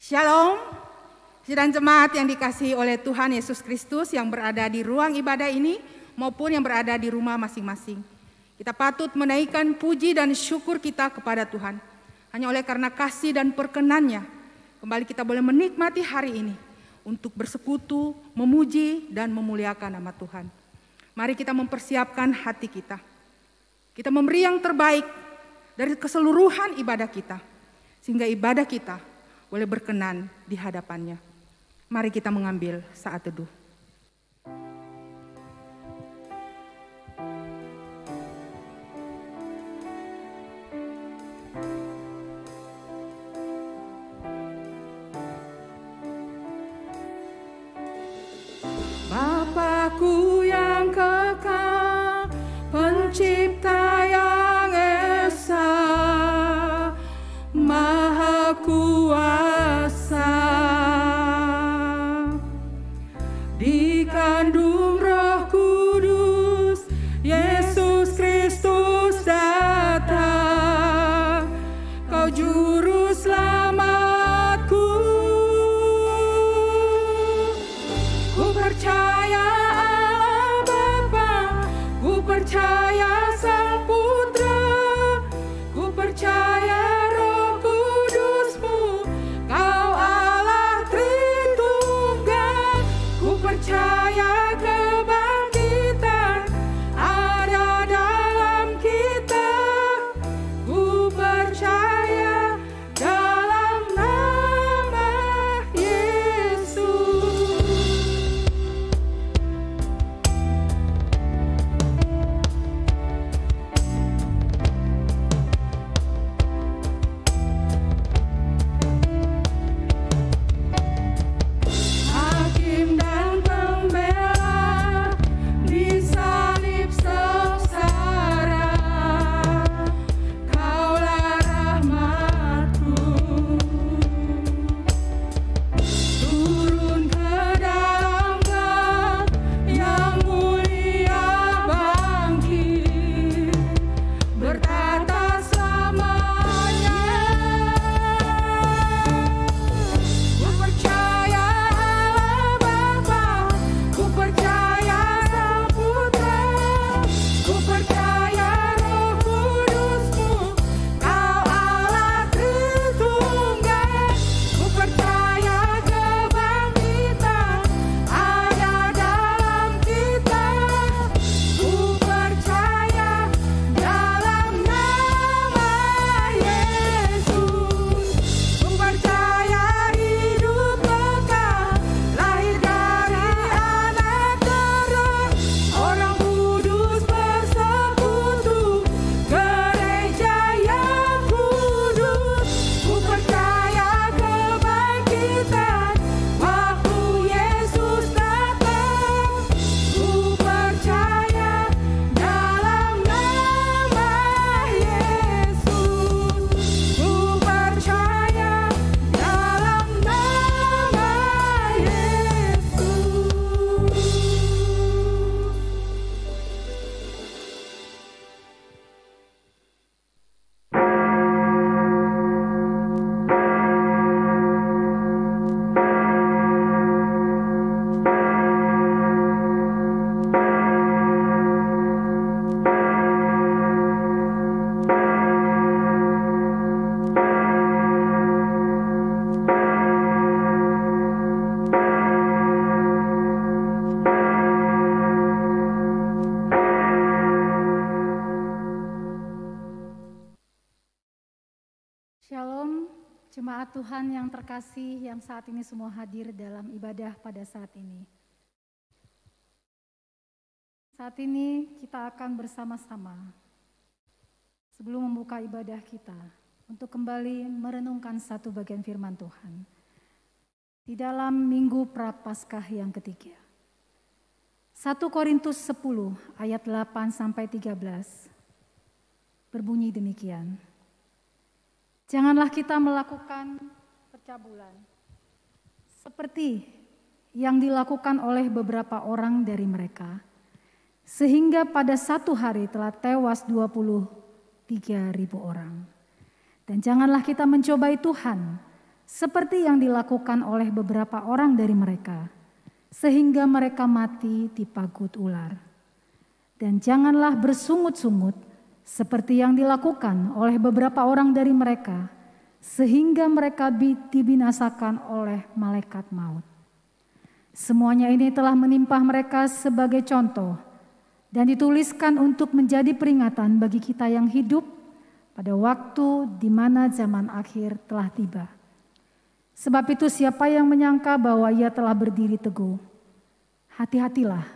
Shalom, sidang jemaat yang dikasihi oleh Tuhan Yesus Kristus yang berada di ruang ibadah ini maupun yang berada di rumah masing-masing. Kita patut menaikkan puji dan syukur kita kepada Tuhan. Hanya oleh karena kasih dan perkenan-Nya, kembali kita boleh menikmati hari ini untuk bersekutu, memuji dan memuliakan nama Tuhan. Mari kita mempersiapkan hati kita. Kita memberi yang terbaik dari keseluruhan ibadah kita, sehingga ibadah kita boleh berkenan di hadapan-Nya. Mari kita mengambil saat teduh. Bapa-Ku yang kekal, Pencipta yang esa, Maha Kuasa, dikandung Roh Kudus, Yesus Kristus datang, Kau Juru Selamatku. Ku percaya Allah Bapa, ku percaya Sang Putra, ku percaya Roh Kudus-Mu, Kau Allah Tritunggal. Ku percaya kebangkitan ada dalam kita, ku percaya dalam nama Yesus. Hakim dan pembela disalib sengsara, Kaulah rahmat-Ku. Turun ke dalam gelap yang mulia, bangkit bertata selamanya. Ku percaya Allah Bapa, ku percaya Sang Putra, ku percaya Roh Kudus-Mu, Kau Allah Tritunggal. Ku percaya kebangkitan ada dalam kita, ku percaya dalam nama Yesus. Ku percaya hidup kekal, lahir dari Anak Terang, Orang Kudus bersekutu, gereja yang kudus. Ku percaya kebangkitan waktu Yesus datang, ku percaya dalam nama Yesus. Ku percaya dalam nama Yesus. Shalom, jemaat Tuhan yang terkasih yang saat ini semua hadir dalam ibadah pada saat ini. Saat ini kita akan bersama-sama sebelum membuka ibadah kita untuk kembali merenungkan satu bagian firman Tuhan di dalam Minggu Prapaskah yang ketiga. 1 Korintus 10 ayat 8-13 berbunyi demikian. Janganlah kita melakukan percabulan seperti yang dilakukan oleh beberapa orang dari mereka, sehingga pada satu hari telah tewas 23.000 orang. Dan janganlah kita mencobai Tuhan, seperti yang dilakukan oleh beberapa orang dari mereka, sehingga mereka mati dipagut ular. Dan janganlah bersungut-sungut seperti yang dilakukan oleh beberapa orang dari mereka, sehingga mereka dibinasakan oleh malaikat maut. Semuanya ini telah menimpa mereka sebagai contoh dan dituliskan untuk menjadi peringatan bagi kita yang hidup pada waktu di mana zaman akhir telah tiba. Sebab itu siapa yang menyangka bahwa ia telah berdiri teguh, hati-hatilah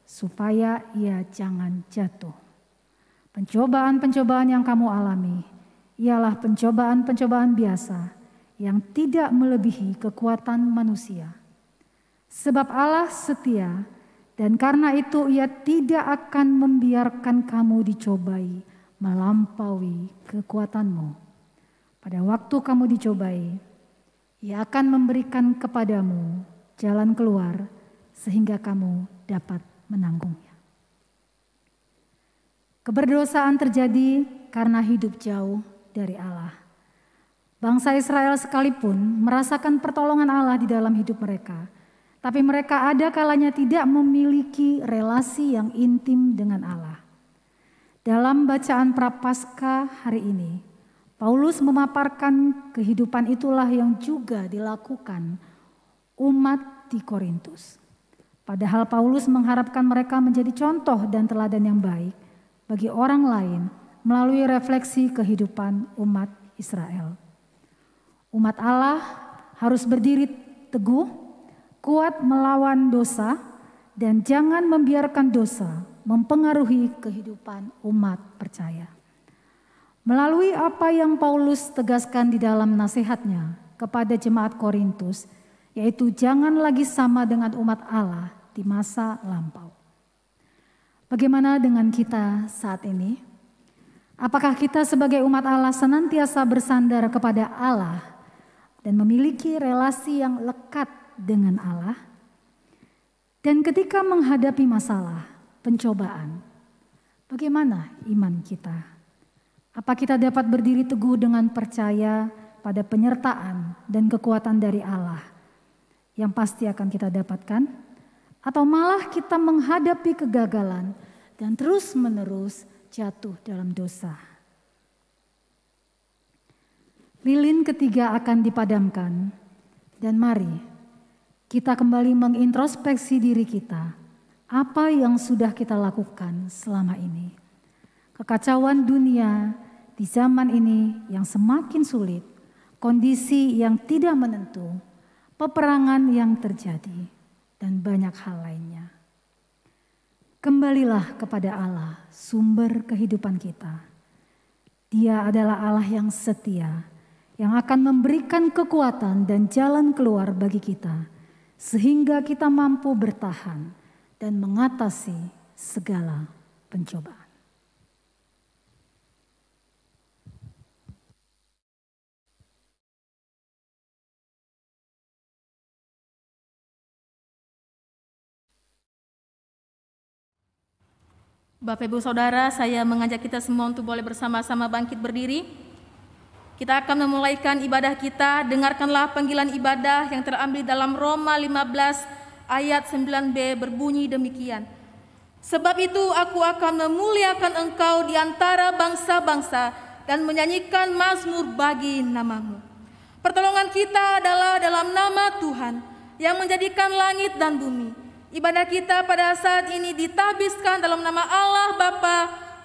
supaya ia jangan jatuh. Pencobaan-pencobaan yang kamu alami ialah pencobaan-pencobaan biasa yang tidak melebihi kekuatan manusia. Sebab Allah setia dan karena itu ia tidak akan membiarkan kamu dicobai melampaui kekuatanmu. Pada waktu kamu dicobai, ia akan memberikan kepadamu jalan keluar sehingga kamu dapat menanggungnya. Keberdosaan terjadi karena hidup jauh dari Allah. Bangsa Israel sekalipun merasakan pertolongan Allah di dalam hidup mereka, tapi mereka ada kalanya tidak memiliki relasi yang intim dengan Allah. Dalam bacaan Prapaskah hari ini, Paulus memaparkan kehidupan itulah yang juga dilakukan umat di Korintus. Padahal Paulus mengharapkan mereka menjadi contoh dan teladan yang baik bagi orang lain melalui refleksi kehidupan umat Israel. Umat Allah harus berdiri teguh, kuat melawan dosa, dan jangan membiarkan dosa mempengaruhi kehidupan umat percaya. Melalui apa yang Paulus tegaskan di dalam nasihatnya kepada jemaat Korintus, yaitu jangan lagi sama dengan umat Allah di masa lampau. Bagaimana dengan kita saat ini? Apakah kita sebagai umat Allah senantiasa bersandar kepada Allah dan memiliki relasi yang lekat dengan Allah? Dan ketika menghadapi masalah, pencobaan, bagaimana iman kita? Apa kita dapat berdiri teguh dengan percaya pada penyertaan dan kekuatan dari Allah yang pasti akan kita dapatkan? Atau malah kita menghadapi kegagalan dan terus-menerus jatuh dalam dosa? Lilin ketiga akan dipadamkan dan mari kita kembali mengintrospeksi diri kita. Apa yang sudah kita lakukan selama ini? Kekacauan dunia di zaman ini yang semakin sulit, kondisi yang tidak menentu, peperangan yang terjadi, dan banyak hal lainnya. Kembalilah kepada Allah, sumber kehidupan kita. Dia adalah Allah yang setia, yang akan memberikan kekuatan dan jalan keluar bagi kita, sehingga kita mampu bertahan dan mengatasi segala pencobaan. Bapak Ibu Saudara, saya mengajak kita semua untuk boleh bersama-sama bangkit berdiri. Kita akan memulaikan ibadah kita. Dengarkanlah panggilan ibadah yang terambil dalam Roma 15 ayat 9b berbunyi demikian. Sebab itu aku akan memuliakan engkau di antara bangsa-bangsa dan menyanyikan mazmur bagi namamu. Pertolongan kita adalah dalam nama Tuhan yang menjadikan langit dan bumi. Ibadah kita pada saat ini ditabiskan dalam nama Allah Bapa,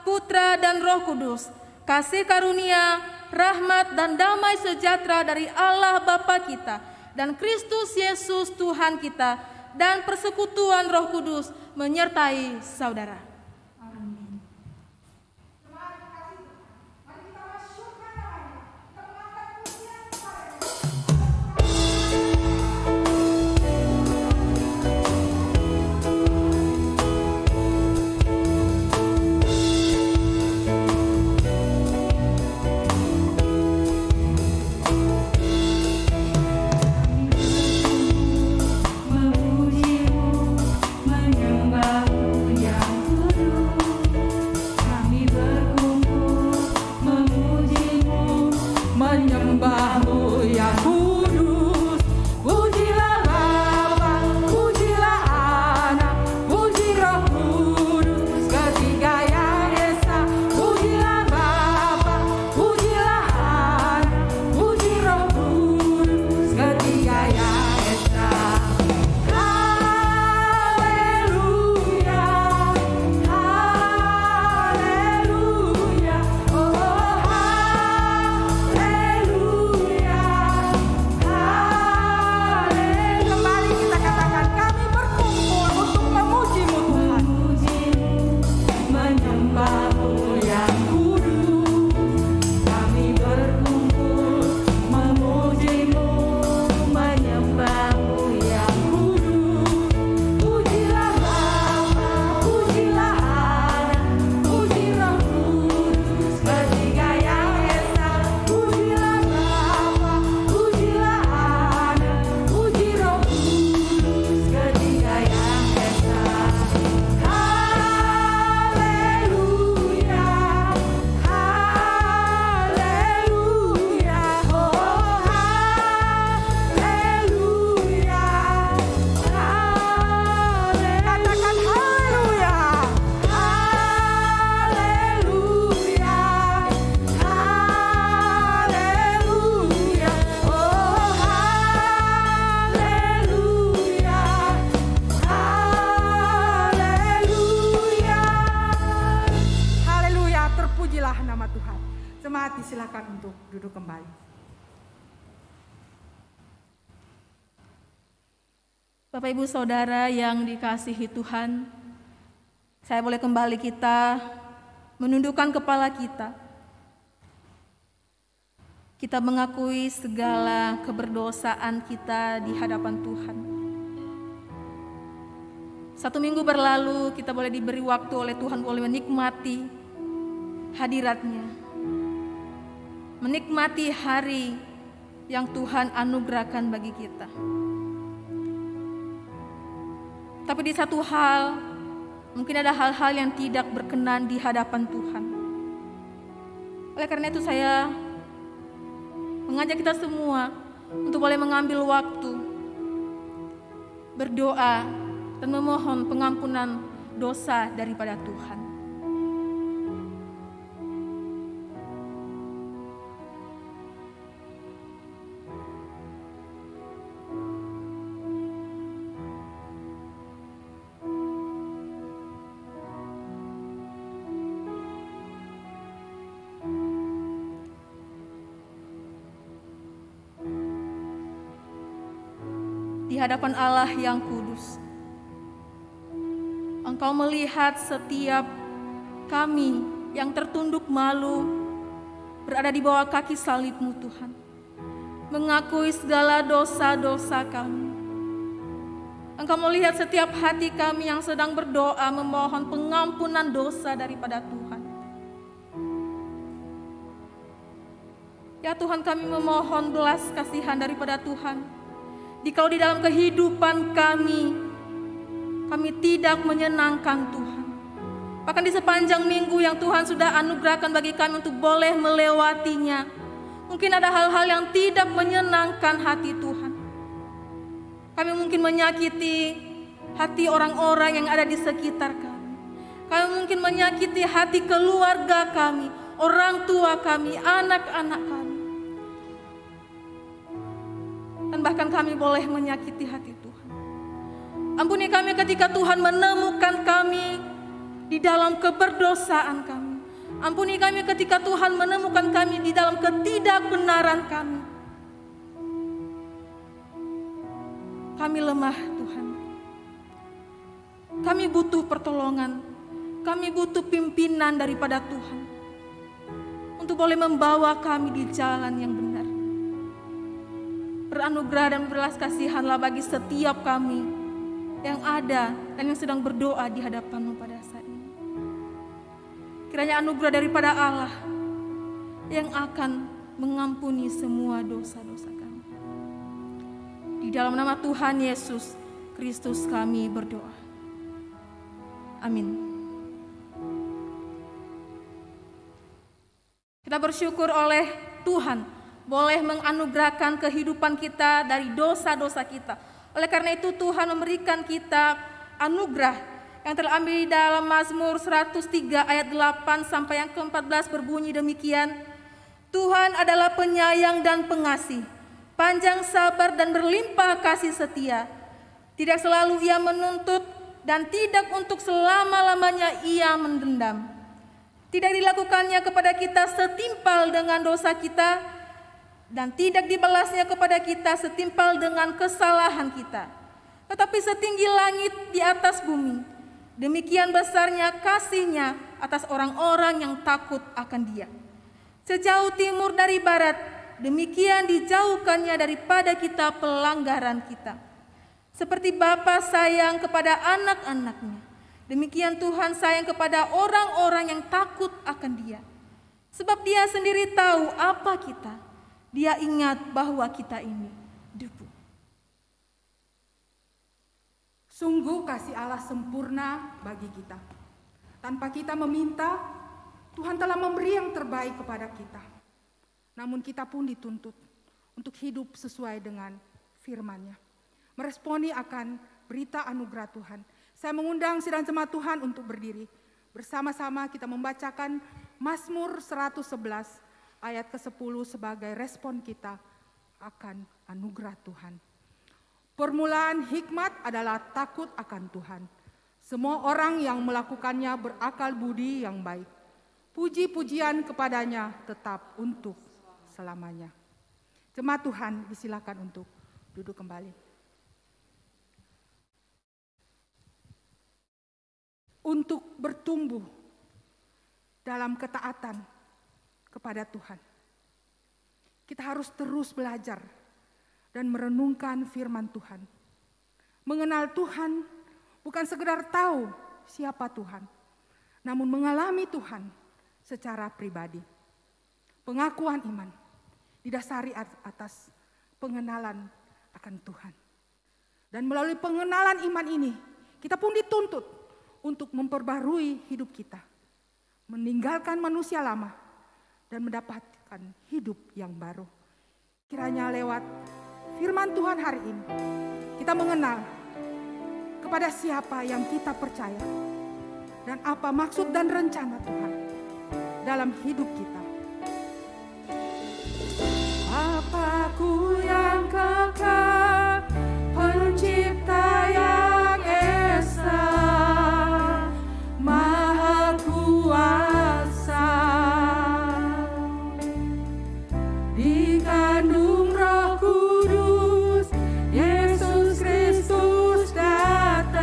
Putra dan Roh Kudus. Kasih karunia, rahmat dan damai sejahtera dari Allah Bapa kita dan Kristus Yesus Tuhan kita dan persekutuan Roh Kudus menyertai saudara. Memujimu, menyembahmu yang duduk kembali. Bapak Ibu Saudara yang dikasihi Tuhan, saya boleh kembali kita menundukkan kepala kita. Kita mengakui segala keberdosaan kita di hadapan Tuhan. 1 minggu berlalu kita boleh diberi waktu oleh Tuhan boleh menikmati hadirat-Nya. Menikmati hari yang Tuhan anugerahkan bagi kita. Tapi di satu hal, mungkin ada hal-hal yang tidak berkenan di hadapan Tuhan. Oleh karena itu saya mengajak kita semua untuk boleh mengambil waktu berdoa dan memohon pengampunan dosa daripada Tuhan. Di hadapan Allah yang kudus, Engkau melihat setiap kami yang tertunduk malu berada di bawah kaki salib-Mu Tuhan, mengakui segala dosa-dosa kami. Engkau melihat setiap hati kami yang sedang berdoa memohon pengampunan dosa daripada Tuhan. Ya Tuhan, kami memohon belas kasihan daripada Tuhan. Jika di dalam kehidupan kami tidak menyenangkan Tuhan. Bahkan di sepanjang minggu yang Tuhan sudah anugerahkan bagi kami untuk boleh melewatinya, mungkin ada hal-hal yang tidak menyenangkan hati Tuhan. Kami mungkin menyakiti hati orang-orang yang ada di sekitar kami. Kami mungkin menyakiti hati keluarga kami, orang tua kami, anak-anak kami. Dan bahkan kami boleh menyakiti hati Tuhan. Ampuni kami ketika Tuhan menemukan kami di dalam keberdosaan kami. Ampuni kami ketika Tuhan menemukan kami di dalam ketidakbenaran kami. Kami lemah Tuhan. Kami butuh pertolongan. Kami butuh pimpinan daripada Tuhan. Untuk boleh membawa kami di jalan yang benar. Beranugerah dan belas kasihanlah bagi setiap kami yang ada dan yang sedang berdoa di hadapan-Mu pada saat ini. Kiranya anugerah daripada Allah yang akan mengampuni semua dosa-dosa kami. Di dalam nama Tuhan Yesus Kristus kami berdoa. Amin. Kita bersyukur oleh Tuhan boleh menganugerahkan kehidupan kita dari dosa-dosa kita. Oleh karena itu Tuhan memberikan kita anugerah yang terambil di dalam Mazmur 103 ayat 8 sampai yang ke-14 berbunyi demikian. Tuhan adalah penyayang dan pengasih, panjang sabar dan berlimpah kasih setia. Tidak selalu Ia menuntut dan tidak untuk selama-lamanya Ia mendendam. Tidak dilakukannya kepada kita setimpal dengan dosa kita, dan tidak dibalasnya kepada kita setimpal dengan kesalahan kita. Tetapi setinggi langit di atas bumi, demikian besarnya kasih-Nya atas orang-orang yang takut akan Dia. Sejauh timur dari barat, demikian dijauhkannya daripada kita pelanggaran kita. Seperti Bapa sayang kepada anak-anak-Nya, demikian Tuhan sayang kepada orang-orang yang takut akan Dia. Sebab Dia sendiri tahu apa kita. Dia ingat bahwa kita ini debu. Sungguh kasih Allah sempurna bagi kita. Tanpa kita meminta, Tuhan telah memberi yang terbaik kepada kita. Namun kita pun dituntut untuk hidup sesuai dengan firman-Nya. Meresponi akan berita anugerah Tuhan. Saya mengundang sidang jemaat Tuhan untuk berdiri. Bersama-sama kita membacakan Mazmur 111. Ayat ke-10 sebagai respon kita akan anugerah Tuhan. Permulaan hikmat adalah takut akan Tuhan. Semua orang yang melakukannya berakal budi yang baik. Puji-pujian kepadanya tetap untuk selamanya. Jemaat Tuhan, disilakan untuk duduk kembali. Untuk bertumbuh dalam ketaatan kepada Tuhan, kita harus terus belajar dan merenungkan firman Tuhan. Mengenal Tuhan bukan sekedar tahu siapa Tuhan, namun mengalami Tuhan secara pribadi. Pengakuan iman didasari atas pengenalan akan Tuhan. Dan melalui pengenalan iman ini, kita pun dituntut untuk memperbarui hidup kita, meninggalkan manusia lama, dan mendapatkan hidup yang baru. Kiranya lewat firman Tuhan hari ini, kita mengenal kepada siapa yang kita percaya, dan apa maksud dan rencana Tuhan dalam hidup kita. Bapa-Ku yang kekal, Pencipta yang esa, Maha Kuasa, dikandung Roh Kudus, Yesus Kristus datang,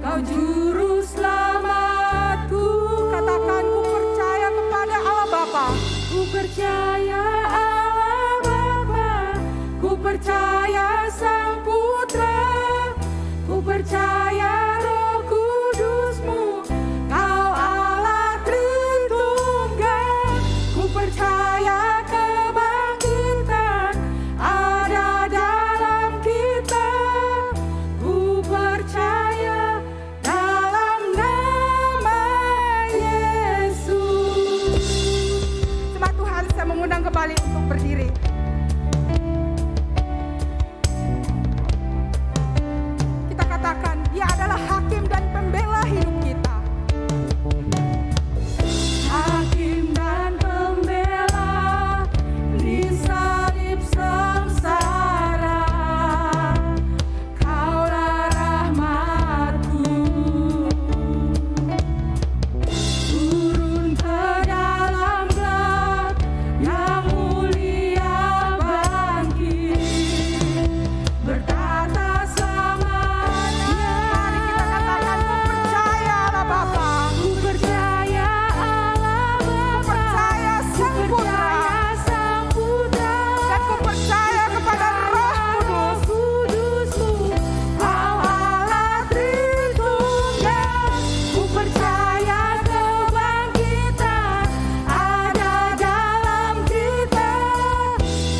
Kau Juru Selamatku. Katakan, ku percaya kepada Allah Bapa. Ku percaya Allah Bapa, ku percaya Sang Putra, ku percaya Roh Kudus-Mu, Kau Allah Tritunggal. Ku percaya kebangkitan ada dalam kita, ku percaya dalam nama Yesus. Jemaat Tuhan, saya mengundang kembali untuk berdiri. Kita katakan, Dia adalah hakim dan pembela hidup kita. Hakim dan pembela di salib sengsara, Kaulah rahmat-Ku. Turun ke dalam gelap yang mulia, bangkit bertata selamanya. Mari kita katakan, ku percaya Allah Bapa, ku percaya Allah Bapa, ku percaya Sang Putra, dan ku percaya kepada Roh Kudus-Mu, Kau Allah Tritunggal. Ku percaya kebangkitan ada dalam kita,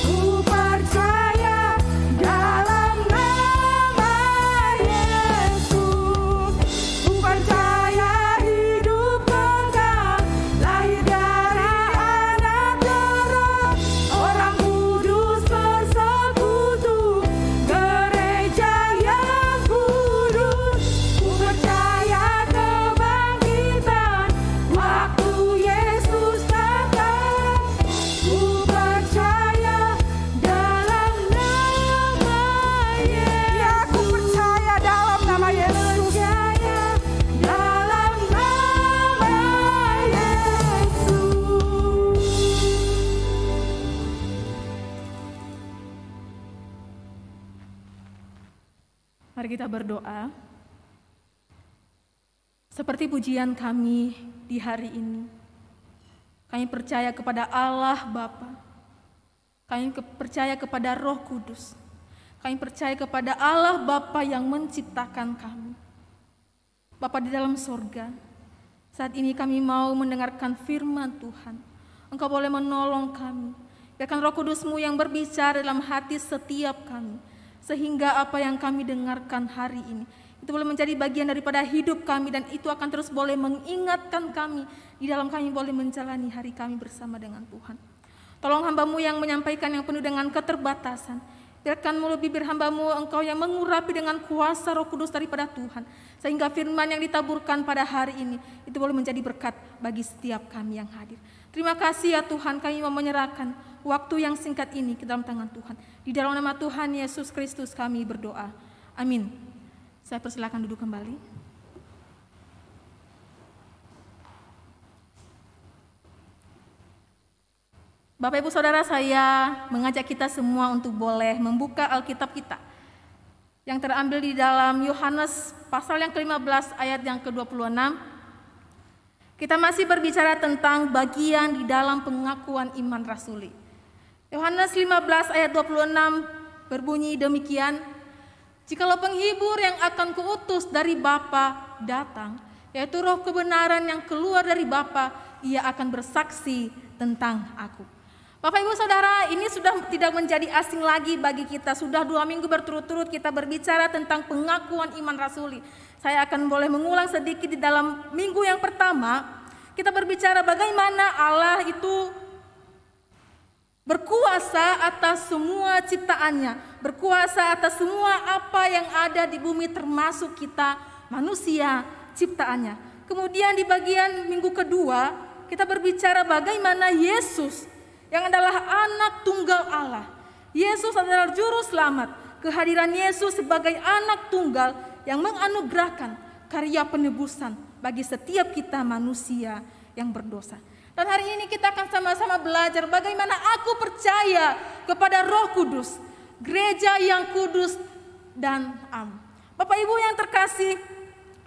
ku percaya dalam nama Yesus. Ku percaya hidup kekal lahir dari Anak Darah, Orang Kudus bersekutu, gereja yang kudus. Ku percaya kebangkitan waktu Yesus datang, ku percaya dalam nama Yesus. Ya, ku percaya dalam nama Yesus. Dalam nama Yesus. Mari kita berdoa. Seperti pujian kami di hari ini, kami percaya kepada Allah Bapa, kami percaya kepada Roh Kudus, kami percaya kepada Allah Bapa yang menciptakan kami. Bapa di dalam sorga, saat ini kami mau mendengarkan firman Tuhan. Engkau boleh menolong kami. Biarkan Roh Kudus-Mu yang berbicara dalam hati setiap kami, sehingga apa yang kami dengarkan hari ini itu boleh menjadi bagian daripada hidup kami, dan itu akan terus boleh mengingatkan kami di dalam kami boleh menjalani hari kami bersama dengan Tuhan. Tolong hamba-Mu yang menyampaikan yang penuh dengan keterbatasan. Biarkan mulut bibir hamba-Mu Engkau yang mengurapi dengan kuasa Roh Kudus daripada Tuhan, sehingga firman yang ditaburkan pada hari ini itu boleh menjadi berkat bagi setiap kami yang hadir. Terima kasih ya Tuhan, kami mau menyerahkan waktu yang singkat ini ke dalam tangan Tuhan. Di dalam nama Tuhan Yesus Kristus kami berdoa. Amin. Saya persilakan duduk kembali. Bapak Ibu Saudara, saya mengajak kita semua untuk boleh membuka Alkitab kita yang terambil di dalam Yohanes pasal yang ke-15 ayat yang ke-26. Kita masih berbicara tentang bagian di dalam pengakuan iman rasuli. Yohanes 15 ayat 26 berbunyi demikian, "Jikalau penghibur yang akan kuutus dari Bapa datang, yaitu roh kebenaran yang keluar dari Bapa, ia akan bersaksi tentang aku." Bapak Ibu Saudara, ini sudah tidak menjadi asing lagi bagi kita. Sudah 2 minggu berturut-turut kita berbicara tentang pengakuan iman rasuli. Saya akan boleh mengulang sedikit di dalam minggu yang pertama. Kita berbicara bagaimana Allah itu berkuasa atas semua ciptaannya, berkuasa atas semua apa yang ada di bumi termasuk kita manusia ciptaannya. Kemudian di bagian minggu kedua kita berbicara bagaimana Yesus yang adalah anak tunggal Allah. Yesus adalah juru selamat. Kehadiran Yesus sebagai anak tunggal yang menganugerahkan karya penebusan bagi setiap kita manusia yang berdosa. Dan hari ini kita akan sama-sama belajar bagaimana aku percaya kepada Roh Kudus, gereja yang kudus dan am. Bapak Ibu yang terkasih,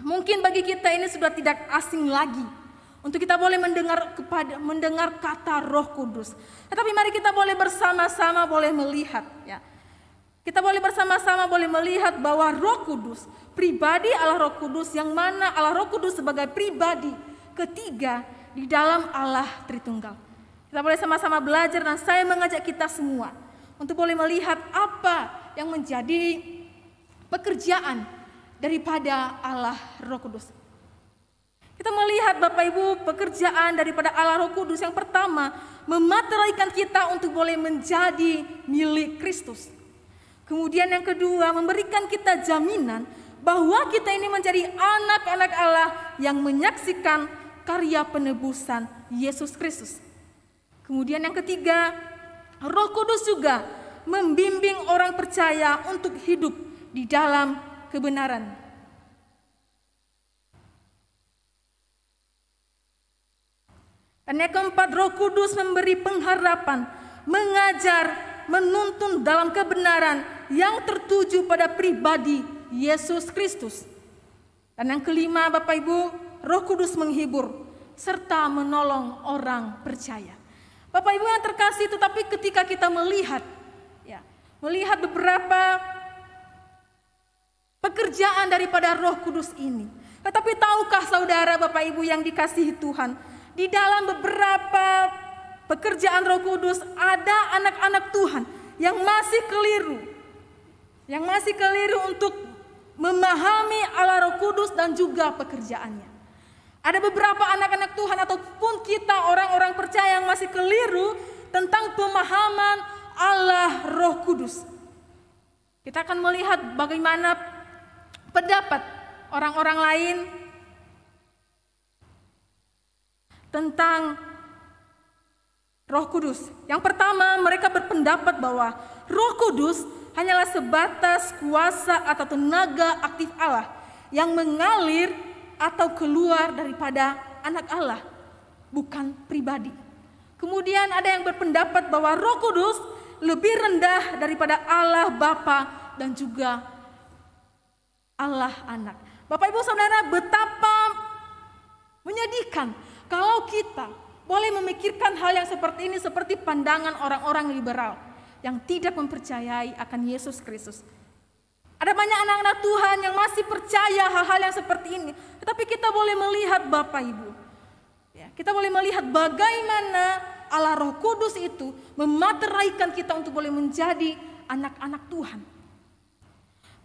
mungkin bagi kita ini sudah tidak asing lagi untuk kita boleh mendengar kata Roh Kudus. Tetapi mari kita boleh bersama-sama boleh melihat, ya. Kita boleh bersama-sama boleh melihat bahwa Roh Kudus, pribadi Allah Roh Kudus, yang mana Allah Roh Kudus sebagai pribadi ketiga di dalam Allah Tritunggal. Kita boleh sama-sama belajar dan saya mengajak kita semua untuk boleh melihat apa yang menjadi pekerjaan daripada Allah Roh Kudus. Kita melihat Bapak Ibu pekerjaan daripada Allah Roh Kudus yang pertama memateraikan kita untuk boleh menjadi milik Kristus. Kemudian yang kedua memberikan kita jaminan bahwa kita ini menjadi anak-anak Allah yang menyaksikan karya penebusan Yesus Kristus. Kemudian yang ketiga, Roh Kudus juga membimbing orang percaya untuk hidup di dalam kebenaran. Dan yang keempat, Roh Kudus memberi pengharapan, mengajar, menuntun dalam kebenaran yang tertuju pada pribadi Yesus Kristus. Dan yang kelima, Bapak Ibu, Roh Kudus menghibur serta menolong orang percaya. Bapak Ibu yang terkasih, tetapi ketika kita melihat beberapa pekerjaan daripada Roh Kudus ini, tetapi tahukah saudara Bapak Ibu yang dikasihi Tuhan, di dalam beberapa pekerjaan Roh Kudus ada anak-anak Tuhan yang masih keliru untuk memahami Allah Roh Kudus dan juga pekerjaannya. Ada beberapa anak-anak Tuhan ataupun kita orang-orang percaya yang masih keliru tentang pemahaman Allah Roh Kudus. Kita akan melihat bagaimana pendapat orang-orang lain tentang Roh Kudus. Yang pertama, mereka berpendapat bahwa Roh Kudus hanyalah sebatas kuasa atau tenaga aktif Allah yang mengalir atau keluar daripada anak Allah, bukan pribadi. Kemudian ada yang berpendapat bahwa Roh Kudus lebih rendah daripada Allah Bapa dan juga Allah Anak. Bapak Ibu Saudara, betapa menyedihkan kalau kita boleh memikirkan hal yang seperti ini seperti pandangan orang-orang liberal yang tidak mempercayai akan Yesus Kristus. Ada banyak anak-anak Tuhan yang masih percaya hal-hal yang seperti ini. Tetapi kita boleh melihat Bapak Ibu, kita boleh melihat bagaimana Allah Roh Kudus itu memateraikan kita untuk boleh menjadi anak-anak Tuhan.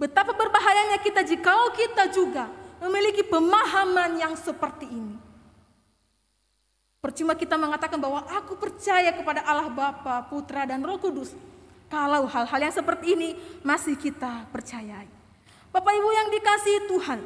Betapa berbahayanya kita jikalau kita juga memiliki pemahaman yang seperti ini. Percuma kita mengatakan bahwa aku percaya kepada Allah Bapa, Putra, dan Roh Kudus, kalau hal-hal yang seperti ini masih kita percayai. Bapak Ibu yang dikasihi Tuhan,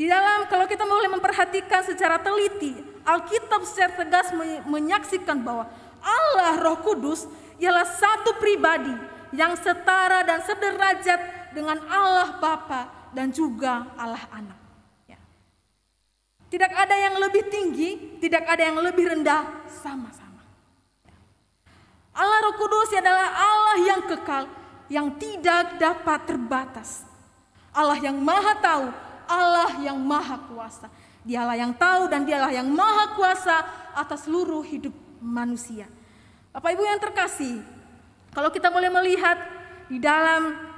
di dalam kalau kita boleh memperhatikan secara teliti, Alkitab secara tegas menyaksikan bahwa Allah Roh Kudus ialah satu pribadi yang setara dan sederajat dengan Allah Bapa dan juga Allah Anak. Tidak ada yang lebih tinggi, tidak ada yang lebih rendah, sama-sama. Allah Roh Kudus adalah Allah yang kekal, yang tidak dapat terbatas. Allah yang maha tahu, Allah yang maha kuasa. Dialah yang tahu dan dialah yang maha kuasa atas seluruh hidup manusia. Bapak Ibu yang terkasih, kalau kita boleh melihat di dalam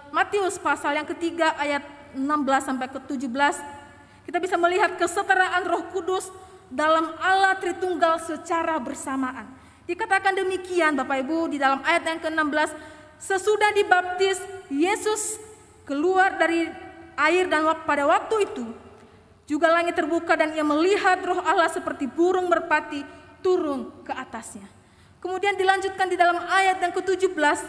Matius pasal yang ketiga ayat 16 sampai ke 17, kita bisa melihat kesetaraan Roh Kudus dalam Allah Tritunggal secara bersamaan. Dikatakan demikian Bapak Ibu di dalam ayat yang ke-16, sesudah dibaptis Yesus keluar dari air dan pada waktu itu juga langit terbuka dan ia melihat Roh Allah seperti burung merpati turun ke atasnya. Kemudian dilanjutkan di dalam ayat yang ke-17,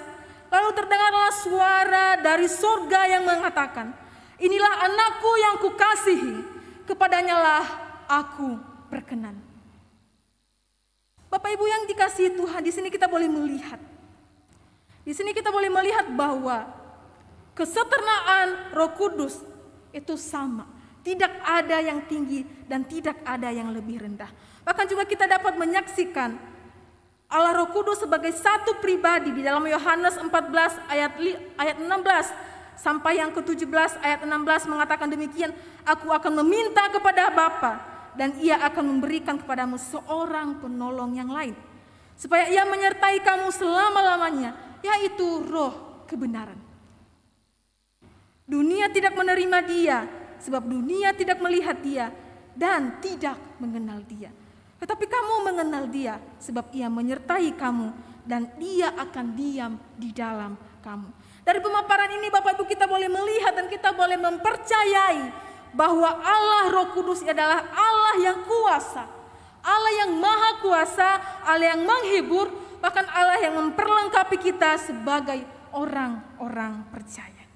lalu terdengarlah suara dari surga yang mengatakan, inilah anakku yang kukasihi, kepadanyalah aku berkenan. Bapak Ibu yang dikasihi Tuhan, di sini kita boleh melihat. Di sini kita boleh melihat bahwa keseternaan Roh Kudus itu sama. Tidak ada yang tinggi dan tidak ada yang lebih rendah. Bahkan juga kita dapat menyaksikan Allah Roh Kudus sebagai satu pribadi di dalam Yohanes 14 ayat 16 sampai yang ke-17 ayat 16 mengatakan demikian, aku akan meminta kepada Bapa dan ia akan memberikan kepadamu seorang penolong yang lain, supaya ia menyertai kamu selama-lamanya, yaitu Roh kebenaran. Dunia tidak menerima dia, sebab dunia tidak melihat dia dan tidak mengenal dia. Tetapi kamu mengenal dia, sebab ia menyertai kamu dan dia akan diam di dalam kamu. Dari pemaparan ini Bapak Ibu kita boleh melihat dan kita boleh mempercayai bahwa Allah Roh Kudus adalah Allah yang kuasa, Allah yang maha kuasa, Allah yang menghibur, bahkan Allah yang memperlengkapi kita sebagai orang-orang percaya.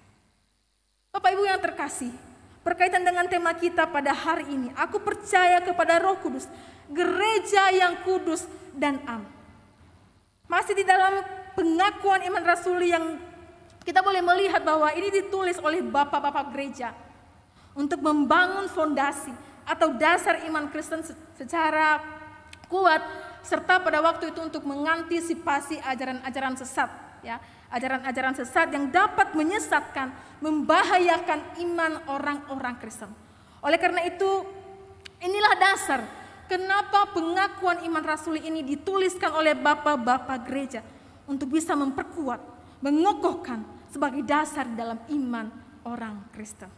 Bapak Ibu yang terkasih, berkaitan dengan tema kita pada hari ini, aku percaya kepada Roh Kudus, gereja yang kudus dan am. Masih di dalam pengakuan iman rasuli yang kita boleh melihat bahwa ini ditulis oleh bapak-bapak gereja untuk membangun fondasi atau dasar iman Kristen secara kuat, serta pada waktu itu untuk mengantisipasi ajaran-ajaran sesat, ya, ajaran-ajaran sesat yang dapat menyesatkan, membahayakan iman orang-orang Kristen. Oleh karena itu, inilah dasar kenapa pengakuan iman rasuli ini dituliskan oleh bapak-bapak gereja untuk bisa memperkuat, mengokohkan sebagai dasar dalam iman orang Kristen.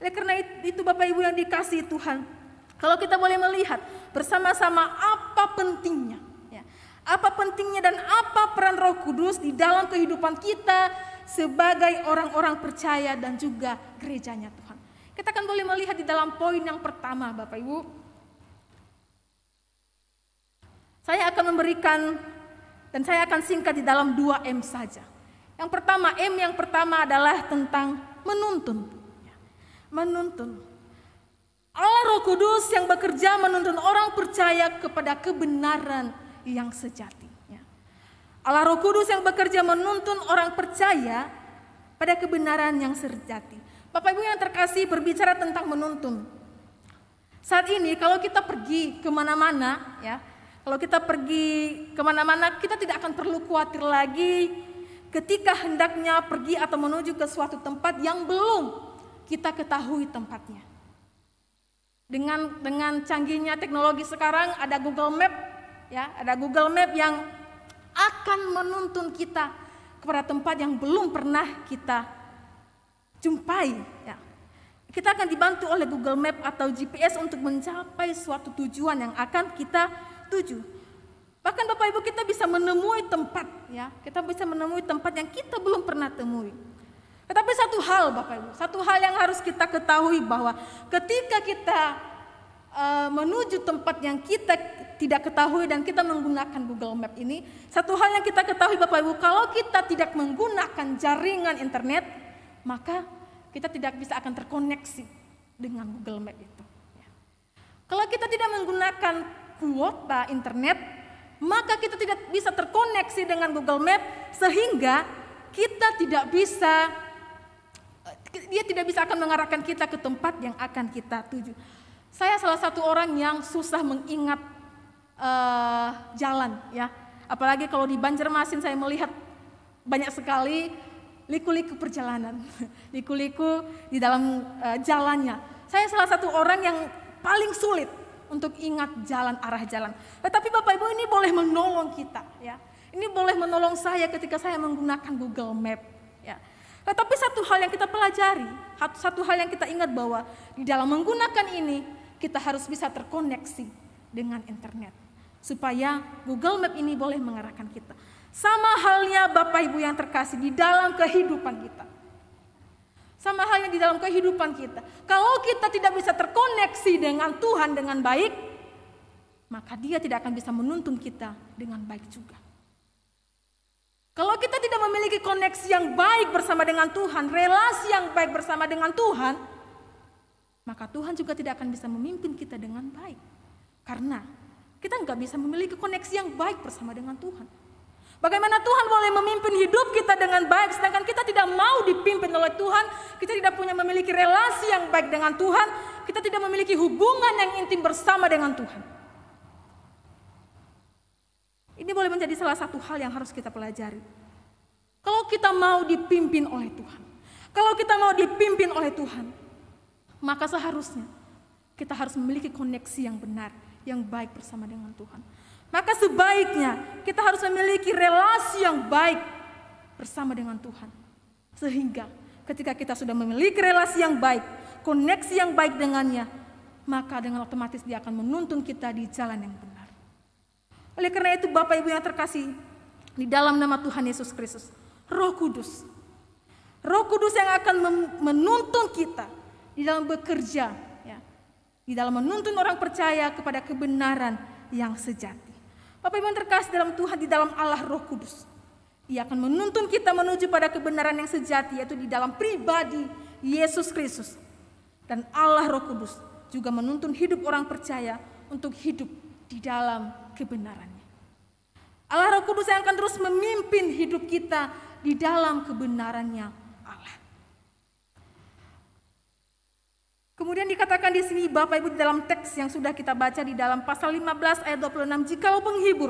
Oleh karena itu Bapak Ibu yang dikasihi Tuhan, kalau kita boleh melihat bersama-sama apa pentingnya, ya, apa pentingnya dan apa peran Roh Kudus di dalam kehidupan kita sebagai orang-orang percaya dan juga gerejanya Tuhan. Kita akan boleh melihat di dalam poin yang pertama Bapak Ibu. Saya akan memberikan dan saya akan singkat di dalam 2M saja. Yang pertama, M yang pertama adalah tentang menuntun. Menuntun. Allah Roh Kudus yang bekerja menuntun orang percaya kepada kebenaran yang sejati. Allah Roh Kudus yang bekerja menuntun orang percaya pada kebenaran yang sejati. Bapak Ibu yang terkasih, berbicara tentang menuntun. Saat ini kalau kita pergi kemana-mana, ya, kalau kita pergi kemana-mana, kita tidak akan perlu khawatir lagi ketika hendaknya pergi atau menuju ke suatu tempat yang belum kita ketahui tempatnya. Dengan canggihnya teknologi sekarang ada Google Map, ya, ada Google Map yang akan menuntun kita kepada tempat yang belum pernah kita jumpai. Ya. Kita akan dibantu oleh Google Map atau GPS untuk mencapai suatu tujuan yang akan kita tuju. Bahkan Bapak Ibu kita bisa menemui tempat, ya, kita bisa menemui tempat yang kita belum pernah temui. Tetapi satu hal Bapak Ibu, satu hal yang harus kita ketahui bahwa ketika kita menuju tempat yang kita tidak ketahui dan kita menggunakan Google Map ini, satu hal yang kita ketahui Bapak Ibu, kalau kita tidak menggunakan jaringan internet, maka kita tidak bisa akan terkoneksi dengan Google Map itu. Kalau kita tidak menggunakan kuota internet, maka kita tidak bisa terkoneksi dengan Google Map sehingga dia tidak bisa akan mengarahkan kita ke tempat yang akan kita tuju. Saya salah satu orang yang susah mengingat jalan, ya. Apalagi kalau di Banjarmasin saya melihat banyak sekali liku-liku perjalanan, liku-liku di dalam jalannya. Saya salah satu orang yang paling sulit untuk ingat jalan, arah jalan. Tetapi Bapak Ibu, ini boleh menolong kita, ya. Ini boleh menolong saya ketika saya menggunakan Google Map, ya. Tetapi satu hal yang kita pelajari, satu hal yang kita ingat bahwa di dalam menggunakan ini kita harus bisa terkoneksi dengan internet supaya Google Map ini boleh mengarahkan kita. Sama halnya Bapak Ibu yang terkasih di dalam kehidupan kita. Sama halnya di dalam kehidupan kita. Kalau kita tidak bisa terkoneksi dengan Tuhan dengan baik, maka Dia tidak akan bisa menuntun kita dengan baik juga. Kalau kita tidak memiliki koneksi yang baik bersama dengan Tuhan, relasi yang baik bersama dengan Tuhan, maka Tuhan juga tidak akan bisa memimpin kita dengan baik. Karena kita nggak bisa memiliki koneksi yang baik bersama dengan Tuhan. Bagaimana Tuhan boleh memimpin hidup kita dengan baik, sedangkan kita tidak mau dipimpin oleh Tuhan, kita tidak punya memiliki relasi yang baik dengan Tuhan, kita tidak memiliki hubungan yang intim bersama dengan Tuhan. Ini boleh menjadi salah satu hal yang harus kita pelajari. Kalau kita mau dipimpin oleh Tuhan, kalau kita mau dipimpin oleh Tuhan, maka seharusnya kita harus memiliki koneksi yang benar, yang baik bersama dengan Tuhan. Maka sebaiknya kita harus memiliki relasi yang baik bersama dengan Tuhan. Sehingga ketika kita sudah memiliki relasi yang baik, koneksi yang baik dengannya, maka dengan otomatis Dia akan menuntun kita di jalan yang benar. Oleh karena itu Bapak Ibu yang terkasih, di dalam nama Tuhan Yesus Kristus, Roh Kudus yang akan menuntun kita di dalam bekerja, ya, di dalam menuntun orang percaya kepada kebenaran yang sejati. Bapak Ibu yang terkasih dalam Tuhan, di dalam Allah Roh Kudus, Ia akan menuntun kita menuju pada kebenaran yang sejati, yaitu di dalam pribadi Yesus Kristus. Dan Allah Roh Kudus juga menuntun hidup orang percaya untuk hidup di dalam kebenarannya. Allah Roh Kudus yang akan terus memimpin hidup kita di dalam kebenarannya Allah. Kemudian dikatakan di sini Bapak Ibu di dalam teks yang sudah kita baca di dalam pasal 15 ayat 26, jikalau penghibur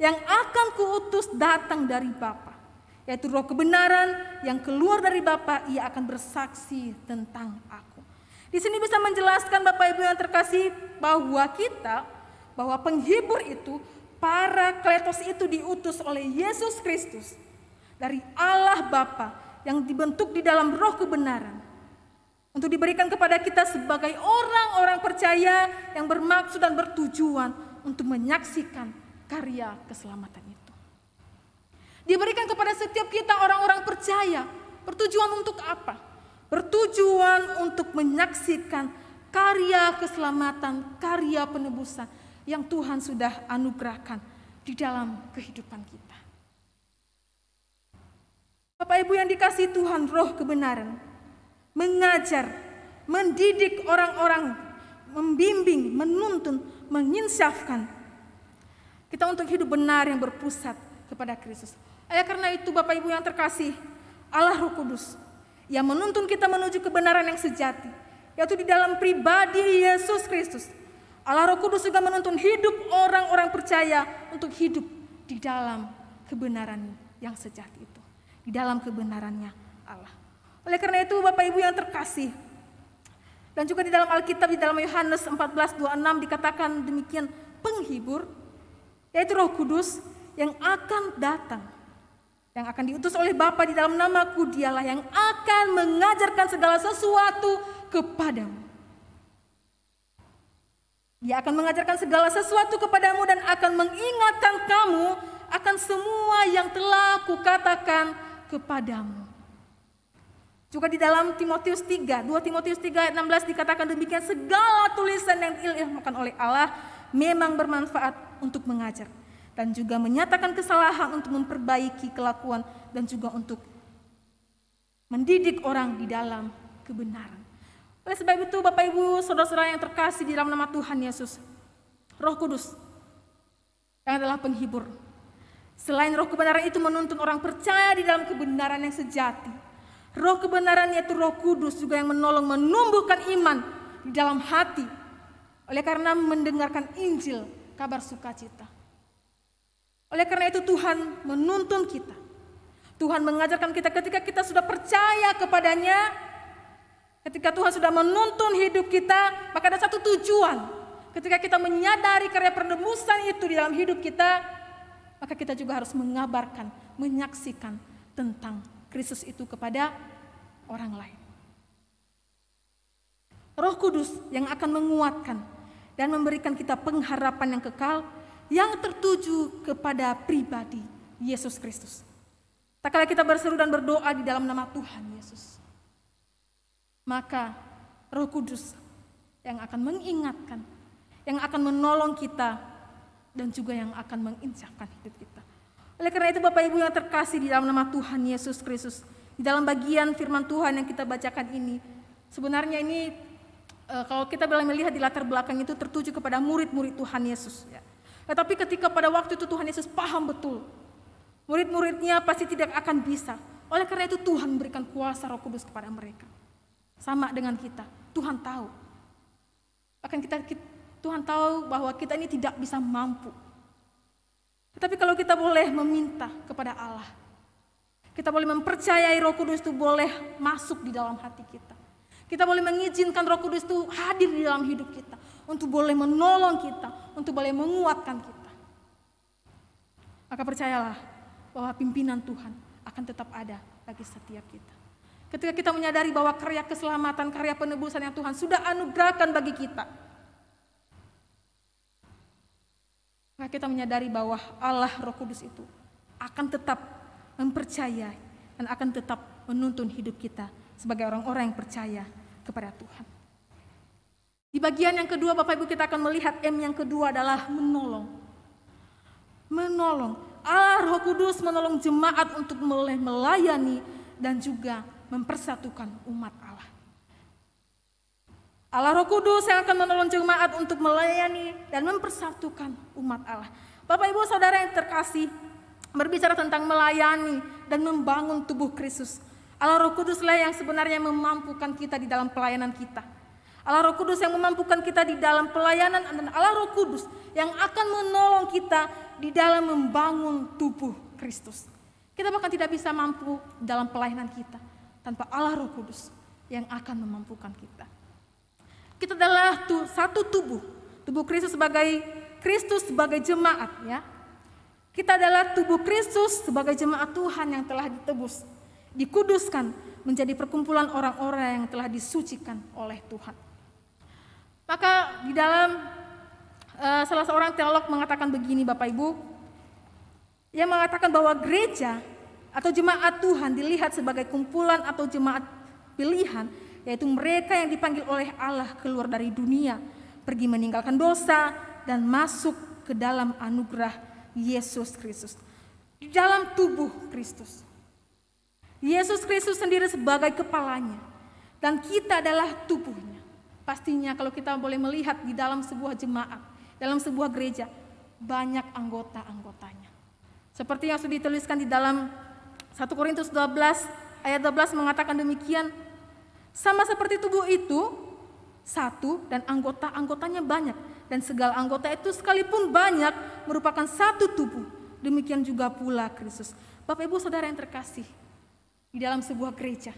yang akan kuutus datang dari Bapa, yaitu Roh kebenaran yang keluar dari Bapa, Ia akan bersaksi tentang aku. Di sini bisa menjelaskan Bapak Ibu yang terkasih bahwa penghibur itu, Parakletos itu diutus oleh Yesus Kristus dari Allah Bapa yang dibentuk di dalam Roh kebenaran, untuk diberikan kepada kita sebagai orang-orang percaya yang bermaksud dan bertujuan untuk menyaksikan karya keselamatan itu. Diberikan kepada setiap kita orang-orang percaya. Bertujuan untuk apa? Bertujuan untuk menyaksikan karya keselamatan, karya penebusan yang Tuhan sudah anugerahkan di dalam kehidupan kita. Bapak Ibu yang dikasihi Tuhan, Roh kebenaran mengajar, mendidik orang-orang, membimbing, menuntun, menginsafkan kita untuk hidup benar yang berpusat kepada Kristus. Oleh karena itu Bapak Ibu yang terkasih, Allah Roh Kudus yang menuntun kita menuju kebenaran yang sejati, yaitu di dalam pribadi Yesus Kristus. Allah Roh Kudus juga menuntun hidup orang-orang percaya untuk hidup di dalam kebenaran yang sejati itu, di dalam kebenarannya Allah. Oleh karena itu Bapak Ibu yang terkasih, dan juga di dalam Alkitab, di dalam Yohanes 14:26 dikatakan demikian, penghibur, yaitu Roh Kudus yang akan datang, yang akan diutus oleh Bapa di dalam namaku, Dialah yang akan mengajarkan segala sesuatu kepadamu. Dia akan mengajarkan segala sesuatu kepadamu dan akan mengingatkan kamu akan semua yang telah kukatakan kepadamu. Juga di dalam 2 Timotius 3 ayat 16 dikatakan demikian, segala tulisan yang diilhamkan oleh Allah memang bermanfaat untuk mengajar dan juga menyatakan kesalahan, untuk memperbaiki kelakuan dan juga untuk mendidik orang di dalam kebenaran. Oleh sebab itu Bapak Ibu, saudara-saudara yang terkasih di dalam nama Tuhan Yesus, Roh Kudus yang adalah penghibur, selain Roh kebenaran itu menuntun orang percaya di dalam kebenaran yang sejati, Roh kebenaran yaitu Roh Kudus juga yang menolong menumbuhkan iman di dalam hati oleh karena mendengarkan Injil, kabar sukacita. Oleh karena itu Tuhan menuntun kita. Tuhan mengajarkan kita ketika kita sudah percaya kepadanya, ketika Tuhan sudah menuntun hidup kita, maka ada satu tujuan. Ketika kita menyadari karya penebusan itu di dalam hidup kita, maka kita juga harus mengabarkan, menyaksikan tentang Kristus itu kepada orang lain. Roh Kudus yang akan menguatkan dan memberikan kita pengharapan yang kekal, yang tertuju kepada pribadi Yesus Kristus. Tak kala kita berseru dan berdoa di dalam nama Tuhan Yesus, maka Roh Kudus yang akan mengingatkan, yang akan menolong kita, dan juga yang akan menginjakkan hidup kita. Oleh karena itu Bapak Ibu yang terkasih di dalam nama Tuhan Yesus Kristus, di dalam bagian firman Tuhan yang kita bacakan ini, sebenarnya ini kalau kita boleh melihat di latar belakang itu tertuju kepada murid-murid Tuhan Yesus. Ya. Tetapi ketika pada waktu itu Tuhan Yesus paham betul, murid-muridnya pasti tidak akan bisa. Oleh karena itu Tuhan memberikan kuasa Roh Kudus kepada mereka. Sama dengan kita, Tuhan tahu. Bahkan Tuhan tahu bahwa kita ini tidak bisa mampu. Tetapi kalau kita boleh meminta kepada Allah, kita boleh mempercayai Roh Kudus itu boleh masuk di dalam hati kita. Kita boleh mengizinkan Roh Kudus itu hadir di dalam hidup kita, untuk boleh menolong kita, untuk boleh menguatkan kita. Maka percayalah bahwa pimpinan Tuhan akan tetap ada bagi setiap kita. Ketika kita menyadari bahwa karya keselamatan, karya penebusan yang Tuhan sudah anugerahkan bagi kita, maka kita menyadari bahwa Allah Roh Kudus itu akan tetap mempercayai dan akan tetap menuntun hidup kita sebagai orang-orang yang percaya kepada Tuhan. Di bagian yang kedua Bapak Ibu kita akan melihat M yang kedua adalah menolong. Menolong. Allah Roh Kudus menolong jemaat untuk melayani dan juga mempersatukan umat Allah. Allah Roh Kudus yang akan menolong jemaat untuk melayani dan mempersatukan umat Allah. Bapak Ibu Saudara yang terkasih, berbicara tentang melayani dan membangun tubuh Kristus. Allah Roh Kuduslah yang sebenarnya memampukan kita di dalam pelayanan kita. Allah Roh Kudus yang memampukan kita di dalam pelayanan, dan Allah Roh Kudus yang akan menolong kita di dalam membangun tubuh Kristus. Kita bahkan tidak bisa mampu dalam pelayanan kita tanpa Allah Roh Kudus yang akan memampukan kita. Kita adalah satu tubuh Kristus sebagai jemaat, ya. Kita adalah tubuh Kristus sebagai jemaat Tuhan yang telah ditebus, dikuduskan menjadi perkumpulan orang-orang yang telah disucikan oleh Tuhan. Maka di dalam salah seorang teolog mengatakan begini Bapak Ibu, ia mengatakan bahwa gereja atau jemaat Tuhan dilihat sebagai kumpulan atau jemaat pilihan, yaitu mereka yang dipanggil oleh Allah keluar dari dunia, pergi meninggalkan dosa dan masuk ke dalam anugerah Yesus Kristus. Di dalam tubuh Kristus, Yesus Kristus sendiri sebagai kepalanya, dan kita adalah tubuhnya. Pastinya kalau kita boleh melihat di dalam sebuah jemaat, dalam sebuah gereja, banyak anggota-anggotanya. Seperti yang sudah dituliskan di dalam 1 Korintus 12 ayat 12 mengatakan demikian, sama seperti tubuh itu satu dan anggota-anggotanya banyak, dan segala anggota itu sekalipun banyak merupakan satu tubuh, demikian juga pula Kristus. Bapak Ibu Saudara yang terkasih, di dalam sebuah gereja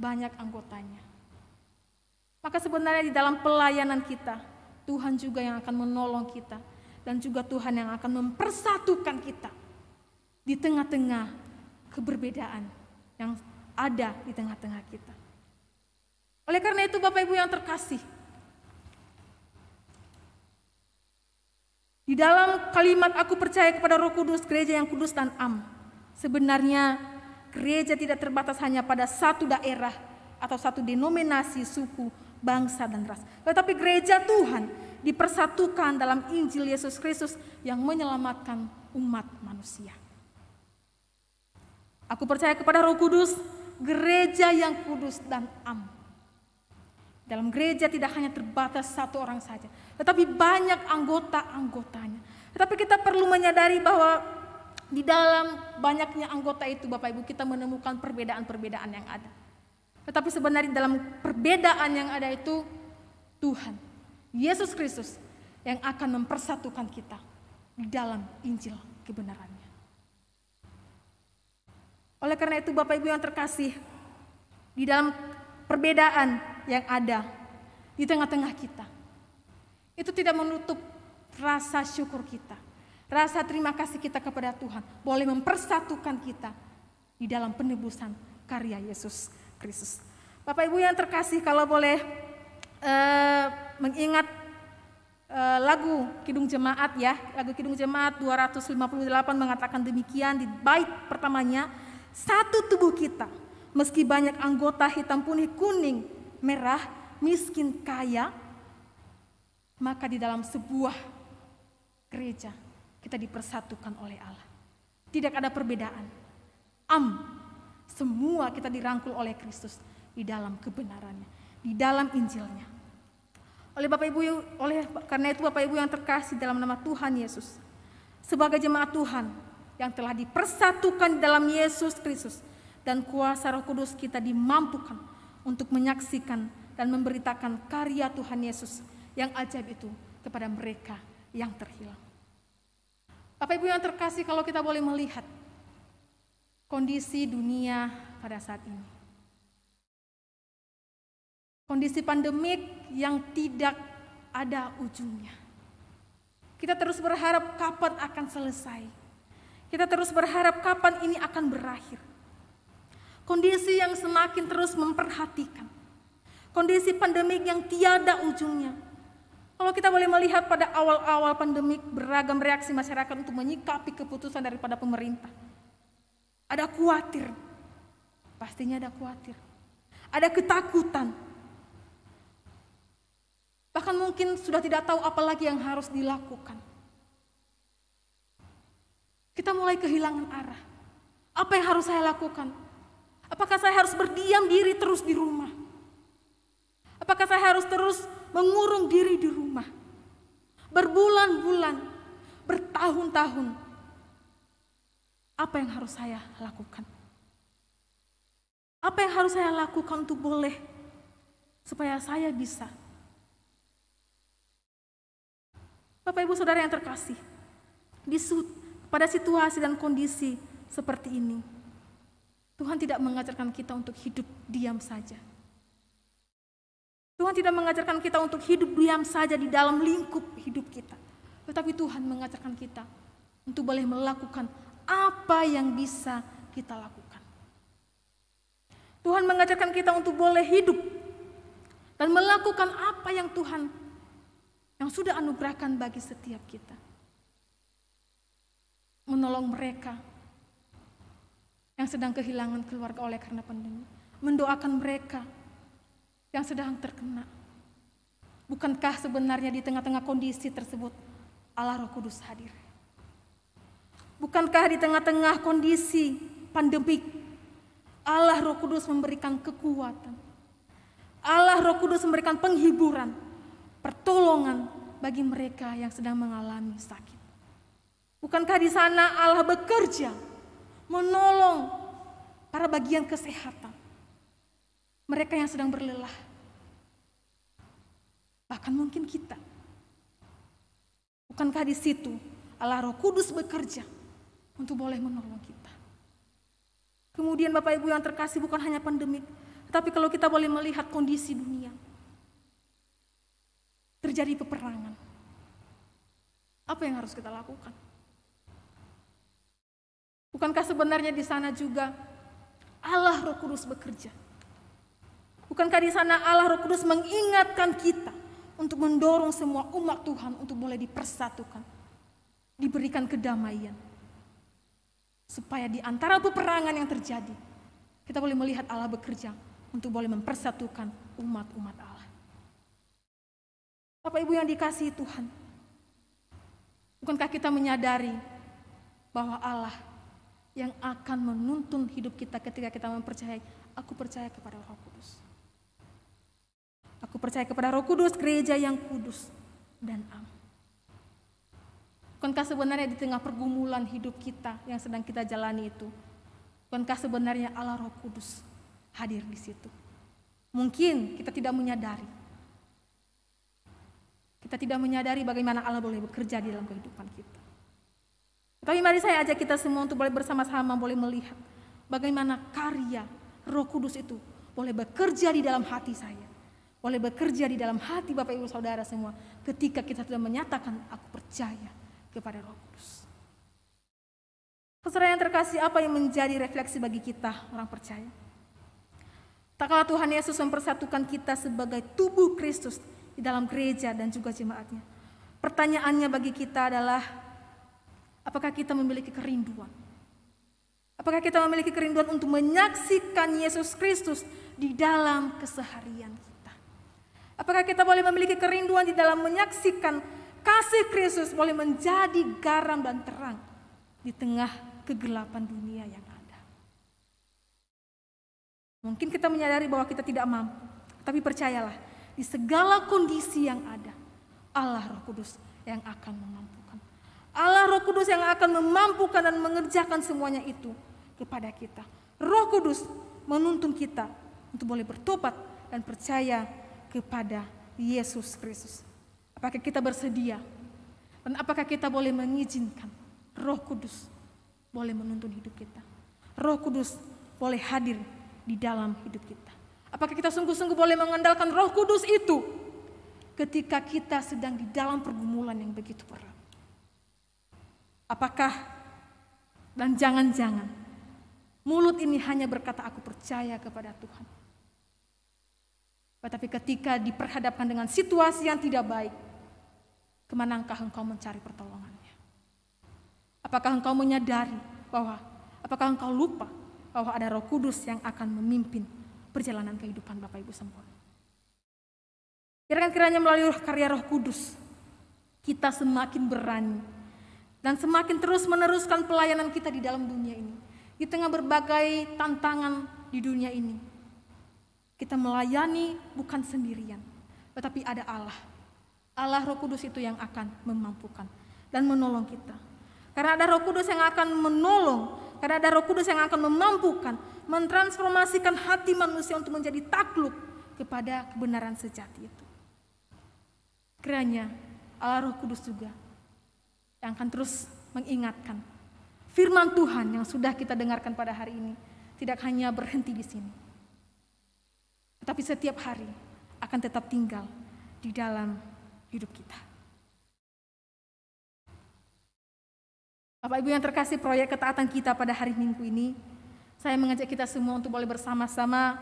banyak anggotanya. Maka sebenarnya di dalam pelayanan kita, Tuhan juga yang akan menolong kita, dan juga Tuhan yang akan mempersatukan kita di tengah-tengah keberbedaan yang ada di tengah-tengah kita. Oleh karena itu Bapak Ibu yang terkasih, di dalam kalimat aku percaya kepada Roh Kudus, gereja yang kudus dan am, sebenarnya gereja tidak terbatas hanya pada satu daerah atau satu denominasi, suku, bangsa dan ras. Tetapi gereja Tuhan dipersatukan dalam Injil Yesus Kristus yang menyelamatkan umat manusia. Aku percaya kepada Roh Kudus, gereja yang kudus dan am. Dalam gereja tidak hanya terbatas satu orang saja, tetapi banyak anggota-anggotanya. Tetapi kita perlu menyadari bahwa di dalam banyaknya anggota itu Bapak Ibu kita menemukan perbedaan-perbedaan yang ada. Tetapi sebenarnya dalam perbedaan yang ada itu Tuhan, Yesus Kristus yang akan mempersatukan kita di dalam Injil kebenarannya. Oleh karena itu Bapak Ibu yang terkasih, di dalam perbedaan yang ada di tengah-tengah kita, itu tidak menutup rasa syukur kita, rasa terima kasih kita kepada Tuhan, boleh mempersatukan kita di dalam penebusan karya Yesus Kristus. Bapak Ibu yang terkasih, kalau boleh mengingat lagu Kidung Jemaat ya, lagu Kidung Jemaat 258 mengatakan demikian di bait pertamanya, satu tubuh kita, meski banyak anggota hitam, putih, kuning, merah, miskin, kaya, maka di dalam sebuah gereja kita dipersatukan oleh Allah. Tidak ada perbedaan. Semua kita dirangkul oleh Kristus di dalam kebenarannya, di dalam Injilnya. Karena itu Bapak Ibu yang terkasih dalam nama Tuhan Yesus, sebagai jemaat Tuhan yang telah dipersatukan dalam Yesus Kristus dan kuasa Roh Kudus, kita dimampukan untuk menyaksikan dan memberitakan karya Tuhan Yesus yang ajaib itu kepada mereka yang terhilang. Bapak Ibu yang terkasih, kalau kita boleh melihat kondisi dunia pada saat ini, kondisi pandemik yang tidak ada ujungnya, kita terus berharap kapan akan selesai. Kita terus berharap kapan ini akan berakhir. Kondisi yang semakin terus memperhatikan, kondisi pandemik yang tiada ujungnya. Kalau kita boleh melihat pada awal-awal pandemik, beragam reaksi masyarakat untuk menyikapi keputusan daripada pemerintah. Ada khawatir, pastinya ada khawatir. Ada ketakutan. Bahkan mungkin sudah tidak tahu apa lagi yang harus dilakukan. Kita mulai kehilangan arah. Apa yang harus saya lakukan? Apakah saya harus berdiam diri terus di rumah? Apakah saya harus terus mengurung diri di rumah? Berbulan-bulan, bertahun-tahun. Apa yang harus saya lakukan? Apa yang harus saya lakukan untuk boleh supaya saya bisa? Bapak Ibu Saudara yang terkasih, pada situasi dan kondisi seperti ini, Tuhan tidak mengajarkan kita untuk hidup diam saja. Tuhan tidak mengajarkan kita untuk hidup diam saja di dalam lingkup hidup kita. Tetapi Tuhan mengajarkan kita untuk boleh melakukan apa yang bisa kita lakukan. Tuhan mengajarkan kita untuk boleh hidup dan melakukan apa yang Tuhan yang sudah anugerahkan bagi setiap kita. Menolong mereka yang sedang kehilangan keluarga oleh karena pandemi. Mendoakan mereka yang sedang terkena. Bukankah sebenarnya di tengah-tengah kondisi tersebut Allah Roh Kudus hadir? Bukankah di tengah-tengah kondisi pandemik Allah Roh Kudus memberikan kekuatan? Allah Roh Kudus memberikan penghiburan, pertolongan bagi mereka yang sedang mengalami sakit. Bukankah di sana Allah bekerja menolong para bagian kesehatan, mereka yang sedang berlelah, bahkan mungkin kita. Bukankah di situ Allah Roh Kudus bekerja untuk boleh menolong kita? Kemudian Bapak Ibu yang terkasih, bukan hanya pandemik, tetapi kalau kita boleh melihat kondisi dunia, terjadi peperangan. Apa yang harus kita lakukan? Bukankah sebenarnya di sana juga Allah Roh Kudus bekerja? Bukankah di sana Allah Roh Kudus mengingatkan kita untuk mendorong semua umat Tuhan untuk boleh dipersatukan, diberikan kedamaian, supaya di antara peperangan yang terjadi, kita boleh melihat Allah bekerja untuk boleh mempersatukan umat-umat Allah. Bapak Ibu yang dikasihi Tuhan, bukankah kita menyadari bahwa Allah yang akan menuntun hidup kita ketika kita mempercayai, aku percaya kepada Roh Kudus. Aku percaya kepada Roh Kudus, gereja yang kudus dan am. Bukankah sebenarnya di tengah pergumulan hidup kita yang sedang kita jalani itu, bukankah sebenarnya Allah Roh Kudus hadir di situ? Mungkin kita tidak menyadari. Kita tidak menyadari bagaimana Allah boleh bekerja di dalam kehidupan kita. Tapi mari saya ajak kita semua untuk boleh bersama-sama boleh melihat bagaimana karya Roh Kudus itu boleh bekerja di dalam hati saya. Boleh bekerja di dalam hati Bapak Ibu Saudara semua ketika kita sudah menyatakan aku percaya kepada Roh Kudus. Saudara yang terkasih, apa yang menjadi refleksi bagi kita orang percaya? Tak kalah Tuhan Yesus mempersatukan kita sebagai tubuh Kristus di dalam gereja dan juga jemaatnya. Pertanyaannya bagi kita adalah, apakah kita memiliki kerinduan? Apakah kita memiliki kerinduan untuk menyaksikan Yesus Kristus di dalam keseharian kita? Apakah kita boleh memiliki kerinduan di dalam menyaksikan kasih Kristus boleh menjadi garam dan terang di tengah kegelapan dunia yang ada? Mungkin kita menyadari bahwa kita tidak mampu, tapi percayalah, di segala kondisi yang ada, Allah Roh Kudus yang akan memampukan. Allah Roh Kudus yang akan memampukan dan mengerjakan semuanya itu kepada kita. Roh Kudus menuntun kita untuk boleh bertobat dan percaya kepada Yesus Kristus. Apakah kita bersedia? Dan apakah kita boleh mengizinkan Roh Kudus boleh menuntun hidup kita? Roh Kudus boleh hadir di dalam hidup kita. Apakah kita sungguh-sungguh boleh mengandalkan Roh Kudus itu ketika kita sedang di dalam pergumulan yang begitu berat? Apakah dan jangan-jangan mulut ini hanya berkata aku percaya kepada Tuhan, tetapi ketika diperhadapkan dengan situasi yang tidak baik, kemanakah engkau mencari pertolongannya? Apakah engkau menyadari bahwa, apakah engkau lupa bahwa ada Roh Kudus yang akan memimpin perjalanan kehidupan Bapak Ibu semua? Biarkan kiranya melalui karya Roh Kudus kita semakin berani dan semakin terus meneruskan pelayanan kita di dalam dunia ini. Di tengah berbagai tantangan di dunia ini, kita melayani bukan sendirian, tetapi ada Allah. Allah Roh Kudus itu yang akan memampukan dan menolong kita. Karena ada Roh Kudus yang akan menolong, karena ada Roh Kudus yang akan memampukan, mentransformasikan hati manusia untuk menjadi takluk kepada kebenaran sejati itu. Kiranya Allah Roh Kudus juga yang akan terus mengingatkan firman Tuhan yang sudah kita dengarkan pada hari ini tidak hanya berhenti di sini, tetapi setiap hari akan tetap tinggal di dalam hidup kita. Bapak Ibu yang terkasih, proyek ketaatan kita pada hari Minggu ini, saya mengajak kita semua untuk boleh bersama-sama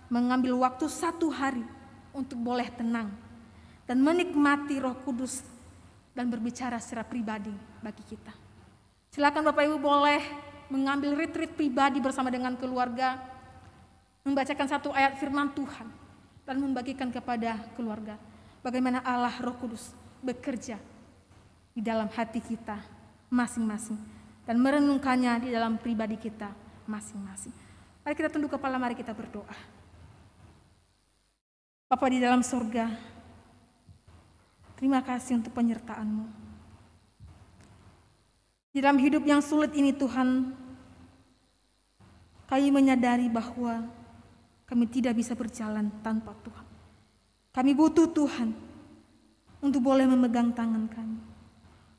mengambil waktu 1 hari untuk boleh tenang dan menikmati Roh Kudus dan berbicara secara pribadi bagi kita. Silakan Bapak Ibu boleh mengambil retreat pribadi bersama dengan keluarga, membacakan 1 ayat firman Tuhan dan membagikan kepada keluarga bagaimana Allah Roh Kudus bekerja di dalam hati kita masing-masing dan merenungkannya di dalam pribadi kita masing-masing. Mari kita tunduk kepala, mari kita berdoa. Bapa di dalam surga, terima kasih untuk penyertaan-Mu. Di dalam hidup yang sulit ini Tuhan, kami menyadari bahwa kami tidak bisa berjalan tanpa Tuhan. Kami butuh Tuhan untuk boleh memegang tangan kami.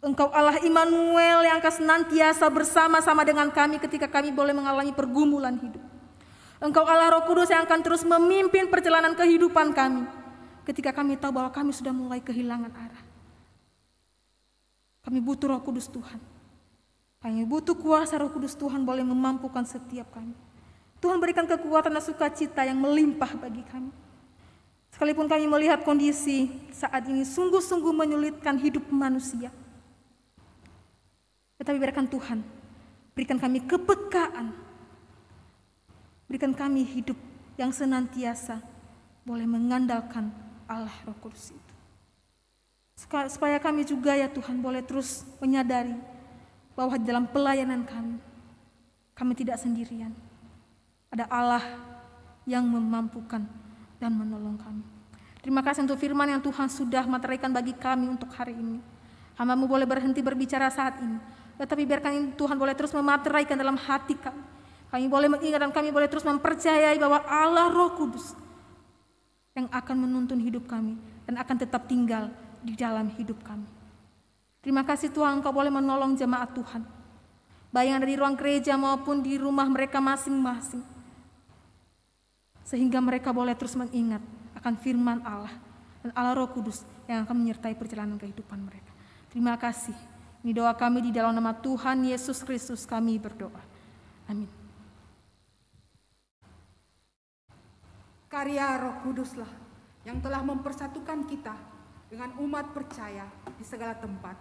Engkau Allah Immanuel yang akan senantiasa bersama-sama dengan kami ketika kami boleh mengalami pergumulan hidup. Engkau Allah Roh Kudus yang akan terus memimpin perjalanan kehidupan kami ketika kami tahu bahwa kami sudah mulai kehilangan arah. Kami butuh Roh Kudus Tuhan. Kami butuh kuasa Roh Kudus Tuhan boleh memampukan setiap kami. Tuhan berikan kekuatan dan sukacita yang melimpah bagi kami. Sekalipun kami melihat kondisi saat ini sungguh-sungguh menyulitkan hidup manusia, tetapi biarkan Tuhan berikan kami kepekaan, berikan kami hidup yang senantiasa boleh mengandalkan Allah Roh Kudus itu. Supaya kami juga ya Tuhan boleh terus menyadari bahwa di dalam pelayanan kami tidak sendirian. Ada Allah yang memampukan dan menolong kami. Terima kasih untuk firman yang Tuhan sudah materaikan bagi kami untuk hari ini. Hamba-Mu boleh berhenti berbicara saat ini, tetapi biarkan Tuhan boleh terus memateraikan dalam hati kami. Kami boleh mengingat dan kami boleh terus mempercayai bahwa Allah Roh Kudus yang akan menuntun hidup kami dan akan tetap tinggal di dalam hidup kami. Terima kasih Tuhan, Engkau boleh menolong jemaat Tuhan baik yang ada di ruang gereja maupun di rumah mereka masing-masing. Sehingga mereka boleh terus mengingat akan firman Allah dan Allah Roh Kudus yang akan menyertai perjalanan kehidupan mereka. Terima kasih. Ini doa kami di dalam nama Tuhan Yesus Kristus kami berdoa. Amin. Karya Roh Kuduslah yang telah mempersatukan kita dengan umat percaya di segala tempat.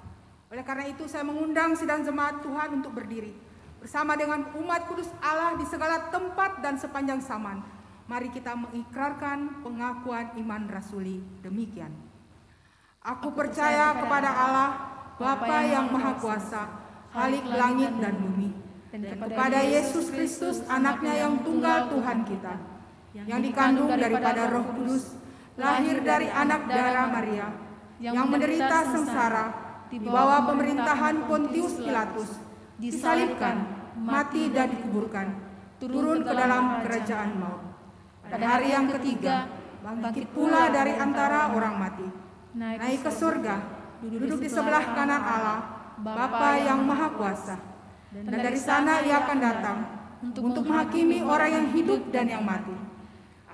Oleh karena itu saya mengundang sidang jemaat Tuhan untuk berdiri bersama dengan umat kudus Allah di segala tempat dan sepanjang zaman. Mari kita mengikrarkan pengakuan iman rasuli demikian. Aku percaya kepada Allah, Bapa yang Maha Kuasa, Khalik langit dan bumi, dan kepada Yesus Kristus, anaknya yang tunggal Tuhan kita, yang dikandung daripada Roh Kudus, lahir dari anak darah Maria, yang menderita sengsara, di bawah pemerintahan Pontius Pilatus, disalibkan, mati dan dikuburkan, turun ke dalam kerajaan maut. Pada hari yang ketiga, bangkit pula dari antara orang mati, naik ke surga, duduk di sebelah kanan Allah, Bapa yang Maha Kuasa. Dan dari sana ia akan datang untuk menghakimi orang yang hidup dan yang mati.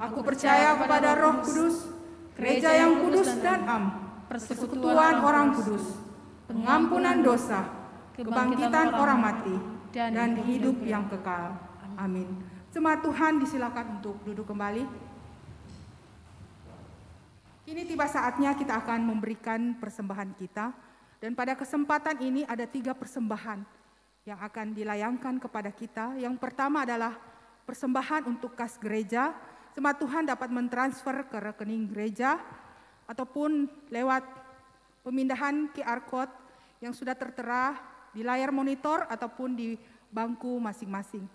Aku percaya kepada Roh Kudus, gereja yang kudus dan am, persekutuan orang kudus, pengampunan dosa, kebangkitan orang mati, dan hidup yang kekal. Amin. Jemaat Tuhan disilakan untuk duduk kembali. Kini tiba saatnya kita akan memberikan persembahan kita. Dan pada kesempatan ini ada 3 persembahan yang akan dilayangkan kepada kita. Yang pertama adalah persembahan untuk kas gereja. Jemaat Tuhan dapat mentransfer ke rekening gereja ataupun lewat pemindahan QR Code yang sudah tertera di layar monitor ataupun di bangku masing-masing.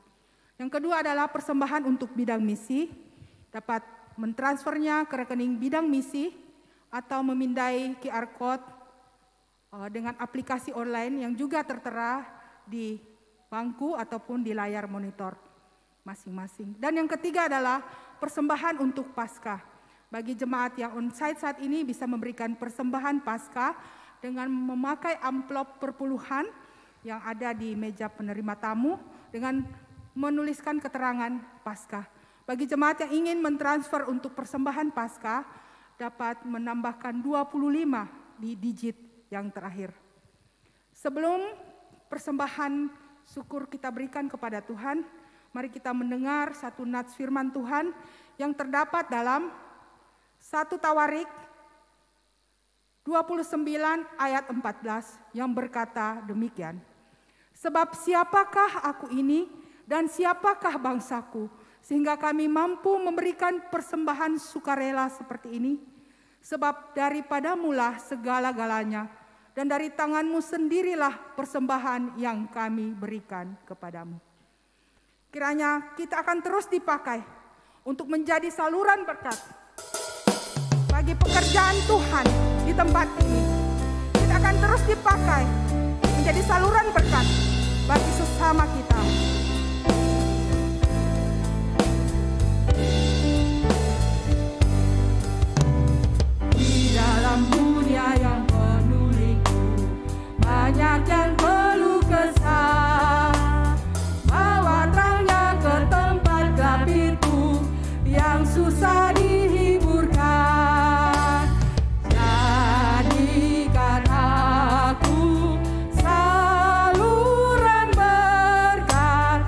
Yang kedua adalah persembahan untuk bidang misi, dapat mentransfernya ke rekening bidang misi atau memindai QR Code dengan aplikasi online yang juga tertera di bangku ataupun di layar monitor masing-masing. Dan yang ketiga adalah persembahan untuk Paskah. Bagi jemaat yang onsite saat ini bisa memberikan persembahan Paskah dengan memakai amplop perpuluhan yang ada di meja penerima tamu dengan menuliskan keterangan Paskah. Bagi jemaat yang ingin mentransfer untuk persembahan Paskah dapat menambahkan 25 di digit yang terakhir. Sebelum persembahan syukur kita berikan kepada Tuhan, mari kita mendengar satu nats firman Tuhan yang terdapat dalam 1 Tawarik 29 ayat 14 yang berkata demikian. Sebab siapakah aku ini dan siapakah bangsaku, sehingga kami mampu memberikan persembahan sukarela seperti ini? Sebab daripadamulah segala-galanya, dan dari tanganmu sendirilah persembahan yang kami berikan kepadamu. Kiranya kita akan terus dipakai untuk menjadi saluran berkat bagi pekerjaan Tuhan di tempat ini. Kita akan terus dipakai menjadi saluran berkat bagi sesama kita. Dalam dunia yang penuh liku, banyak yang perlu kesah. Bawa terangnya ke tempat gelap itu yang susah dihiburkan. Jadikan aku saluran berkat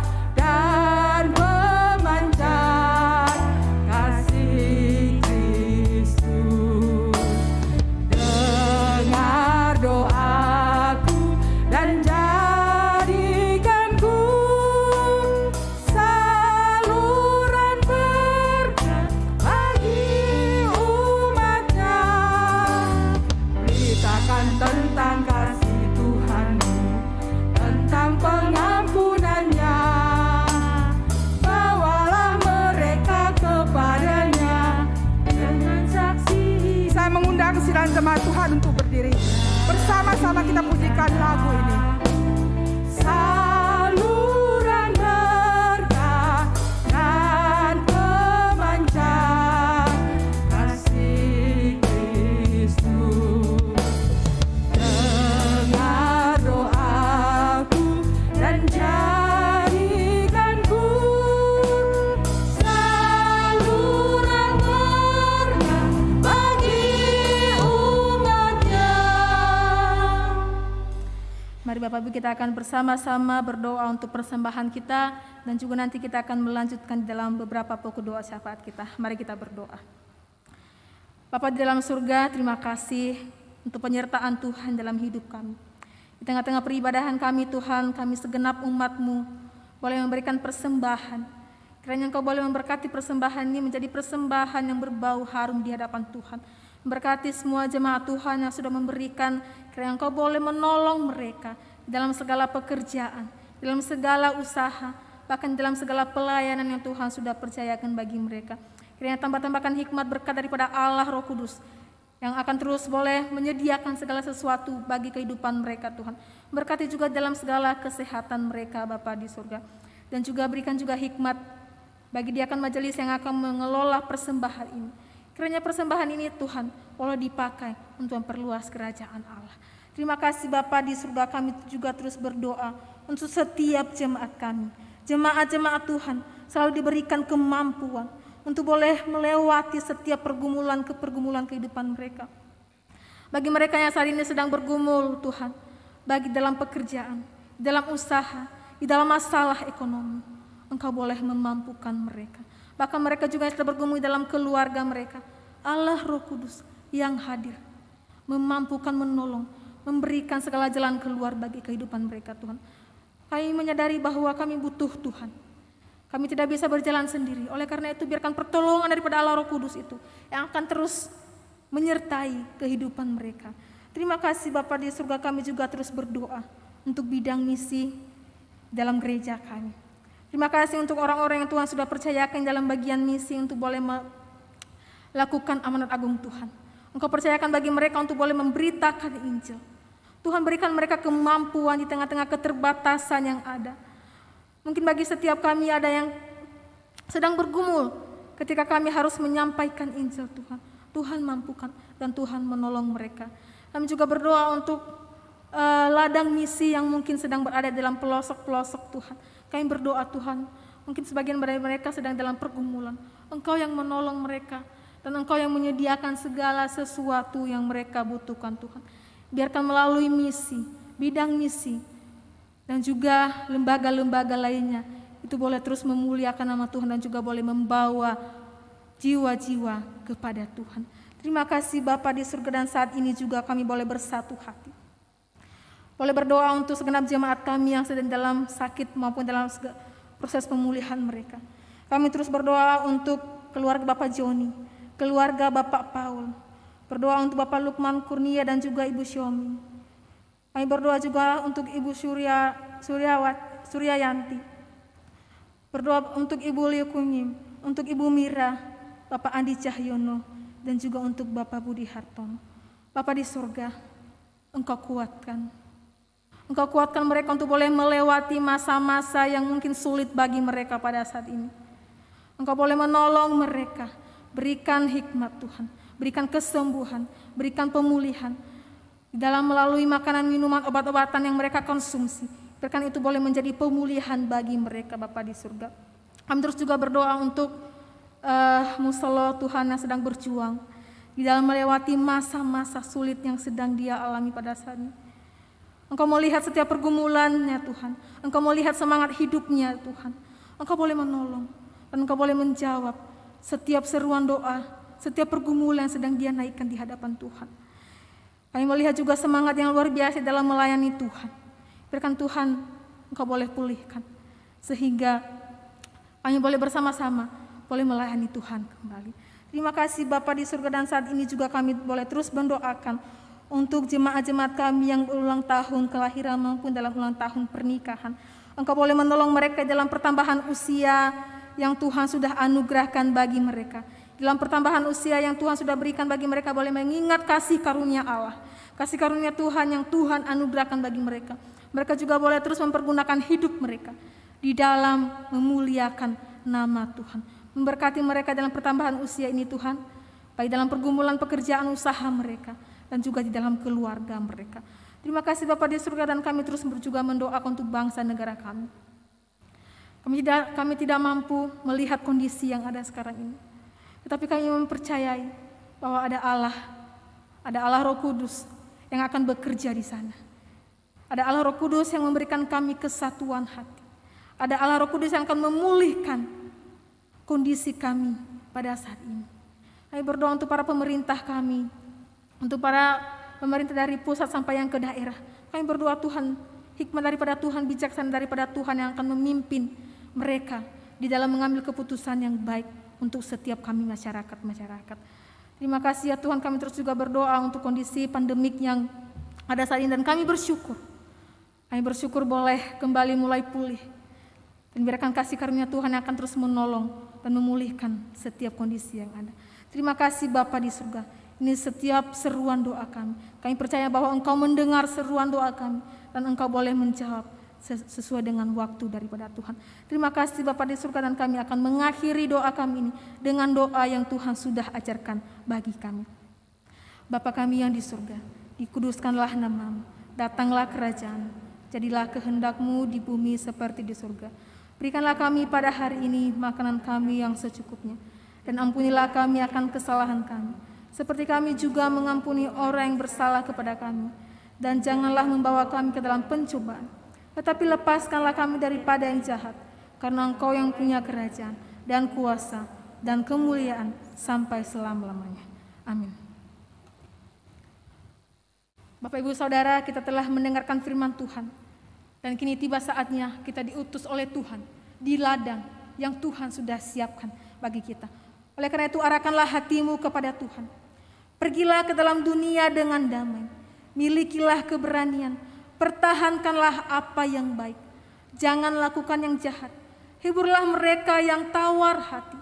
Bapak Ibu, kita akan bersama-sama berdoa untuk persembahan kita, dan juga nanti kita akan melanjutkan dalam beberapa pokok doa syafaat kita. Mari kita berdoa. Bapa di dalam surga, terima kasih untuk penyertaan Tuhan dalam hidup kami. Di tengah-tengah peribadahan kami Tuhan, kami segenap umat-Mu boleh memberikan persembahan. Kiranya Engkau boleh memberkati persembahan ini menjadi persembahan yang berbau harum di hadapan Tuhan. Memberkati semua jemaat Tuhan yang sudah memberikan, kiranya Engkau boleh menolong mereka dalam segala pekerjaan, dalam segala usaha, bahkan dalam segala pelayanan yang Tuhan sudah percayakan bagi mereka. Kiranya tambah-tambahkan hikmat berkat daripada Allah Roh Kudus yang akan terus boleh menyediakan segala sesuatu bagi kehidupan mereka Tuhan. Berkati juga dalam segala kesehatan mereka Bapa di surga. Dan juga berikan juga hikmat bagi diakan majelis yang akan mengelola persembahan ini. Kiranya persembahan ini Tuhan boleh dipakai untuk memperluas kerajaan Allah. Terima kasih Bapa di surga, kami juga terus berdoa untuk setiap jemaat kami. Jemaat-jemaat Tuhan selalu diberikan kemampuan untuk boleh melewati setiap pergumulan kehidupan mereka. Bagi mereka yang saat ini sedang bergumul Tuhan, bagi dalam pekerjaan, dalam usaha, di dalam masalah ekonomi, Engkau boleh memampukan mereka. Bahkan mereka juga yang sedang bergumul dalam keluarga mereka. Allah Roh Kudus yang hadir, memampukan, menolong, memberikan segala jalan keluar bagi kehidupan mereka Tuhan. Kami menyadari bahwa kami butuh Tuhan. Kami tidak bisa berjalan sendiri. Oleh karena itu biarkan pertolongan daripada Allah Roh Kudus itu yang akan terus menyertai kehidupan mereka. Terima kasih Bapa di surga, kami juga terus berdoa untuk bidang misi dalam gereja kami. Terima kasih untuk orang-orang yang Tuhan sudah percayakan dalam bagian misi untuk boleh melakukan amanat agung Tuhan. Engkau percayakan bagi mereka untuk boleh memberitakan Injil. Tuhan berikan mereka kemampuan di tengah-tengah keterbatasan yang ada. Mungkin bagi setiap kami ada yang sedang bergumul ketika kami harus menyampaikan Injil Tuhan. Tuhan mampukan dan Tuhan menolong mereka. Kami juga berdoa untuk ladang misi yang mungkin sedang berada dalam pelosok-pelosok Tuhan. Kami berdoa Tuhan, mungkin sebagian dari mereka sedang dalam pergumulan. Engkau yang menolong mereka dan Engkau yang menyediakan segala sesuatu yang mereka butuhkan Tuhan. Biarkan melalui misi, bidang misi, dan juga lembaga-lembaga lainnya, itu boleh terus memuliakan nama Tuhan dan juga boleh membawa jiwa-jiwa kepada Tuhan. Terima kasih Bapa di surga, dan saat ini juga kami boleh bersatu hati. Boleh berdoa untuk segenap jemaat kami yang sedang dalam sakit maupun dalam proses pemulihan mereka. Kami terus berdoa untuk keluarga Bapak Joni, keluarga Bapak Paul. Berdoa untuk Bapak Lukman Kurnia dan juga Ibu Syomi. Kami berdoa juga untuk Ibu Suryayanti. Berdoa untuk Ibu Liu Kunyim, untuk Ibu Mira, Bapak Andi Cahyono, dan juga untuk Bapak Budi Hartono. Bapak di surga, Engkau kuatkan. Engkau kuatkan mereka untuk boleh melewati masa-masa yang mungkin sulit bagi mereka pada saat ini. Engkau boleh menolong mereka, berikan hikmat Tuhan, berikan kesembuhan, berikan pemulihan. Dalam melalui makanan, minuman, obat-obatan yang mereka konsumsi, biarkan itu boleh menjadi pemulihan bagi mereka Bapa di surga. Kami terus juga berdoa untuk musola Tuhan yang sedang berjuang di dalam melewati masa-masa sulit yang sedang dia alami pada saat ini. Engkau melihat setiap pergumulannya Tuhan. Engkau melihat semangat hidupnya Tuhan. Engkau boleh menolong dan Engkau boleh menjawab setiap seruan doa, setiap pergumulan yang sedang dia naikkan di hadapan Tuhan. Kami melihat juga semangat yang luar biasa dalam melayani Tuhan. Biarkan Tuhan Engkau boleh pulihkan, sehingga kami boleh bersama-sama boleh melayani Tuhan kembali. Terima kasih Bapa di surga, dan saat ini juga kami boleh terus mendoakan untuk jemaat-jemaat kami yang berulang tahun kelahiran maupun dalam ulang tahun pernikahan. Engkau boleh menolong mereka dalam pertambahan usia yang Tuhan sudah anugerahkan bagi mereka. Dalam pertambahan usia yang Tuhan sudah berikan bagi mereka, boleh mengingat kasih karunia Allah, kasih karunia Tuhan yang Tuhan anugerahkan bagi mereka. Mereka juga boleh terus mempergunakan hidup mereka di dalam memuliakan nama Tuhan. Memberkati mereka dalam pertambahan usia ini Tuhan, baik dalam pergumulan pekerjaan usaha mereka, dan juga di dalam keluarga mereka. Terima kasih Bapa di surga, dan kami terus juga mendoakan untuk bangsa negara kami. Kami tidak mampu melihat kondisi yang ada sekarang ini, tetapi kami mempercayai bahwa ada Allah Roh Kudus yang akan bekerja di sana. Ada Allah Roh Kudus yang memberikan kami kesatuan hati. Ada Allah Roh Kudus yang akan memulihkan kondisi kami pada saat ini. Kami berdoa untuk para pemerintah kami, untuk para pemerintah dari pusat sampai yang ke daerah. Kami berdoa Tuhan, hikmat daripada Tuhan, bijaksana daripada Tuhan yang akan memimpin mereka di dalam mengambil keputusan yang baik untuk setiap kami masyarakat. Terima kasih ya Tuhan, kami terus juga berdoa untuk kondisi pandemik yang ada saat ini dan kami bersyukur. Kami bersyukur boleh kembali mulai pulih. Dan biarkan kasih karunia Tuhan yang akan terus menolong dan memulihkan setiap kondisi yang ada. Terima kasih Bapa di surga. Ini setiap seruan doa kami. Kami percaya bahwa Engkau mendengar seruan doa kami. Dan Engkau boleh menjawab sesuai dengan waktu daripada Tuhan. Terima kasih Bapa di surga, dan kami akan mengakhiri doa kami ini dengan doa yang Tuhan sudah ajarkan bagi kami. Bapa kami yang di surga, dikuduskanlah nama-Mu, datanglah kerajaan, jadilah kehendak-Mu di bumi seperti di surga. Berikanlah kami pada hari ini makanan kami yang secukupnya, dan ampunilah kami akan kesalahan kami, seperti kami juga mengampuni orang yang bersalah kepada kami. Dan janganlah membawa kami ke dalam pencobaan, tetapi lepaskanlah kami daripada yang jahat, karena Engkau yang punya kerajaan dan kuasa dan kemuliaan sampai selama-lamanya. Amin. Bapak Ibu Saudara, kita telah mendengarkan firman Tuhan, dan kini tiba saatnya kita diutus oleh Tuhan di ladang yang Tuhan sudah siapkan bagi kita. Oleh karena itu, arahkanlah hatimu kepada Tuhan. Pergilah ke dalam dunia dengan damai, milikilah keberanian, pertahankanlah apa yang baik, jangan lakukan yang jahat, hiburlah mereka yang tawar hati,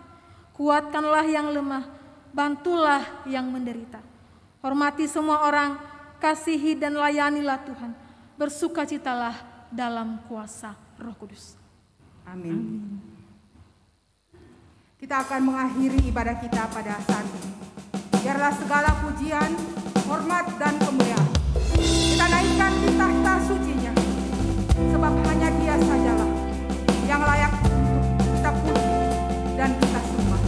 kuatkanlah yang lemah, bantulah yang menderita. Hormati semua orang, kasihi dan layanilah Tuhan, bersukacitalah dalam kuasa Roh Kudus. Amin. Kita akan mengakhiri ibadah kita pada saat ini. Biarlah segala pujian, hormat, dan kemuliaan kita naikkan gitar-gitar sucinya, sebab hanya Dia sajalah yang layak untuk kita puji dan kita sembah.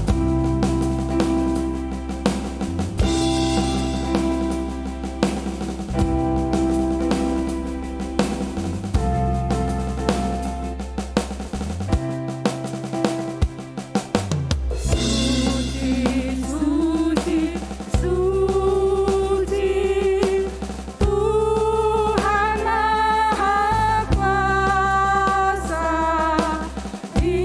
Di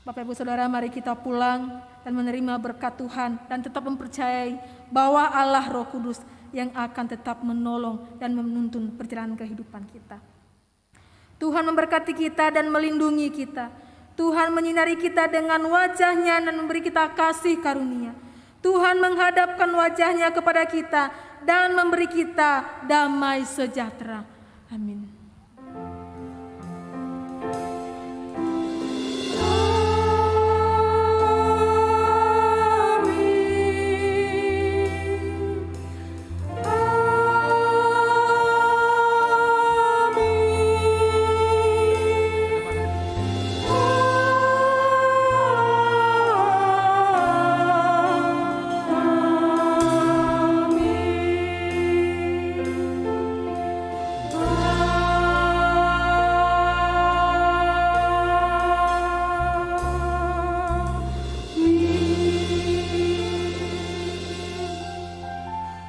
Bapak Ibu Saudara, mari kita pulang dan menerima berkat Tuhan dan tetap mempercayai bahwa Allah Roh Kudus yang akan tetap menolong dan menuntun perjalanan kehidupan kita. Tuhan memberkati kita dan melindungi kita. Tuhan menyinari kita dengan wajah-Nya dan memberi kita kasih karunia. Tuhan menghadapkan wajah-Nya kepada kita dan memberi kita damai sejahtera. Amin.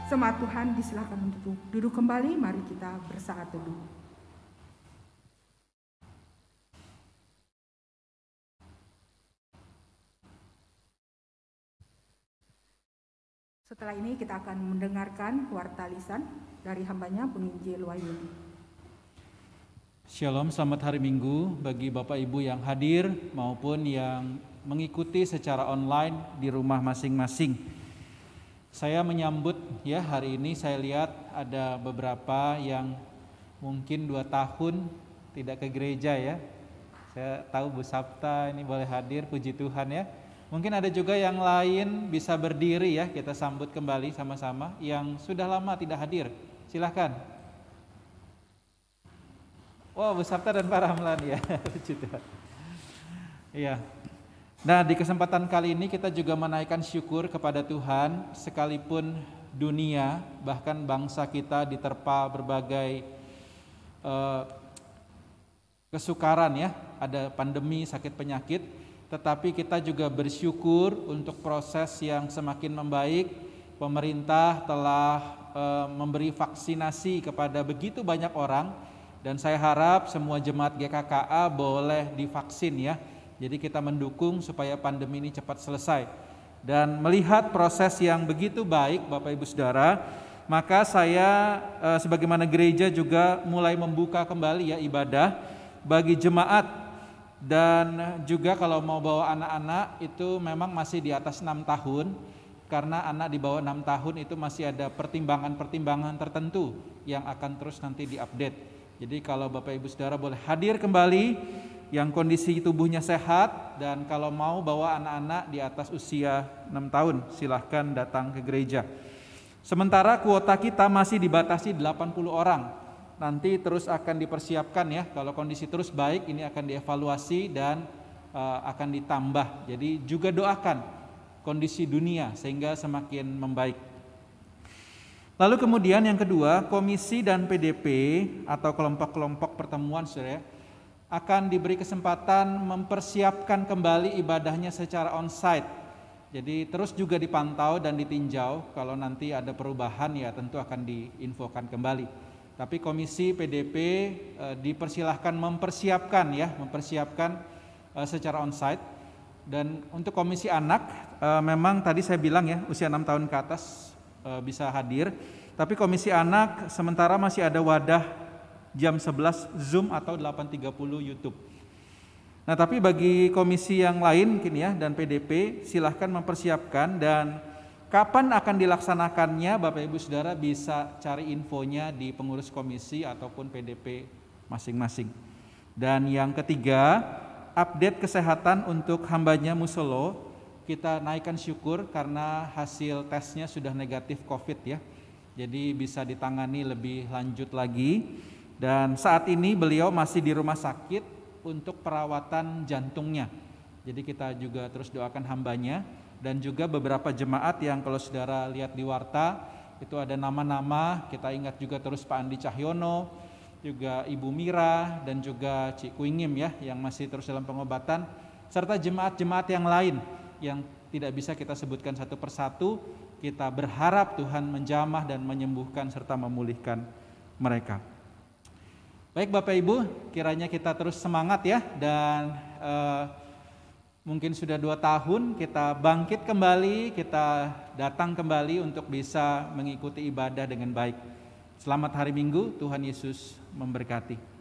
Jemaat Tuhan disilakan untuk duduk kembali, mari kita bersaat teduh. Setelah ini kita akan mendengarkan warta lisan dari hambanya penginjil Wahyudi. Shalom, selamat hari Minggu bagi Bapak Ibu yang hadir maupun yang mengikuti secara online di rumah masing-masing. Saya menyambut ya, hari ini saya lihat ada beberapa yang mungkin 2 tahun tidak ke gereja ya. Saya tahu Bu Sabta ini boleh hadir, puji Tuhan ya. Mungkin ada juga yang lain bisa berdiri ya, kita sambut kembali sama-sama. Yang sudah lama tidak hadir, silahkan. Wow, Bu Sabta dan Pak Ramlan ya, puji Tuhan. Iya. Nah, di kesempatan kali ini kita juga menaikkan syukur kepada Tuhan, sekalipun dunia bahkan bangsa kita diterpa berbagai kesukaran ya, ada pandemi, sakit penyakit, tetapi kita juga bersyukur untuk proses yang semakin membaik. Pemerintah telah memberi vaksinasi kepada begitu banyak orang, dan saya harap semua jemaat GKKA boleh divaksin ya. Jadi kita mendukung supaya pandemi ini cepat selesai. Dan melihat proses yang begitu baik Bapak Ibu Saudara, maka saya sebagaimana gereja juga mulai membuka kembali ya ibadah bagi jemaat. Dan juga kalau mau bawa anak-anak itu memang masih di atas 6 tahun, karena anak di bawah 6 tahun itu masih ada pertimbangan-pertimbangan tertentu yang akan terus nanti diupdate. Jadi kalau Bapak Ibu Saudara boleh hadir kembali yang kondisi tubuhnya sehat, dan kalau mau bawa anak-anak di atas usia 6 tahun silahkan datang ke gereja. Sementara kuota kita masih dibatasi 80 orang. Nanti terus akan dipersiapkan ya, kalau kondisi terus baik ini akan dievaluasi dan akan ditambah. Jadi juga doakan kondisi dunia sehingga semakin membaik. Lalu kemudian yang kedua, komisi dan PDP atau kelompok-kelompok pertemuan saudara, akan diberi kesempatan mempersiapkan kembali ibadahnya secara onsite. Jadi terus juga dipantau dan ditinjau, kalau nanti ada perubahan ya tentu akan diinfokan kembali. Tapi komisi PDP dipersilahkan mempersiapkan secara onsite. Dan untuk komisi anak memang tadi saya bilang ya usia 6 tahun ke atas bisa hadir. Tapi komisi anak sementara masih ada wadah jam 11 Zoom atau 8.30 YouTube. Nah, tapi bagi komisi yang lain mungkin ya dan PDP silahkan mempersiapkan, dan kapan akan dilaksanakannya Bapak Ibu Saudara bisa cari infonya di pengurus komisi ataupun PDP masing-masing. Dan yang ketiga, update kesehatan untuk hambanya Musolo, kita naikkan syukur karena hasil tesnya sudah negatif COVID ya. Jadi bisa ditangani lebih lanjut lagi. Dan saat ini beliau masih di rumah sakit untuk perawatan jantungnya. Jadi kita juga terus doakan hambanya, dan juga beberapa jemaat yang kalau saudara lihat di warta itu ada nama-nama. Kita ingat juga terus Pak Andi Cahyono, juga Ibu Mira, dan juga Cik Kuingim ya yang masih terus dalam pengobatan, serta jemaat-jemaat yang lain yang tidak bisa kita sebutkan satu persatu. Kita berharap Tuhan menjamah dan menyembuhkan serta memulihkan mereka. Baik Bapak Ibu, kiranya kita terus semangat ya, dan Mungkin sudah 2 tahun kita bangkit kembali, kita datang kembali untuk bisa mengikuti ibadah dengan baik. Selamat hari Minggu, Tuhan Yesus memberkati.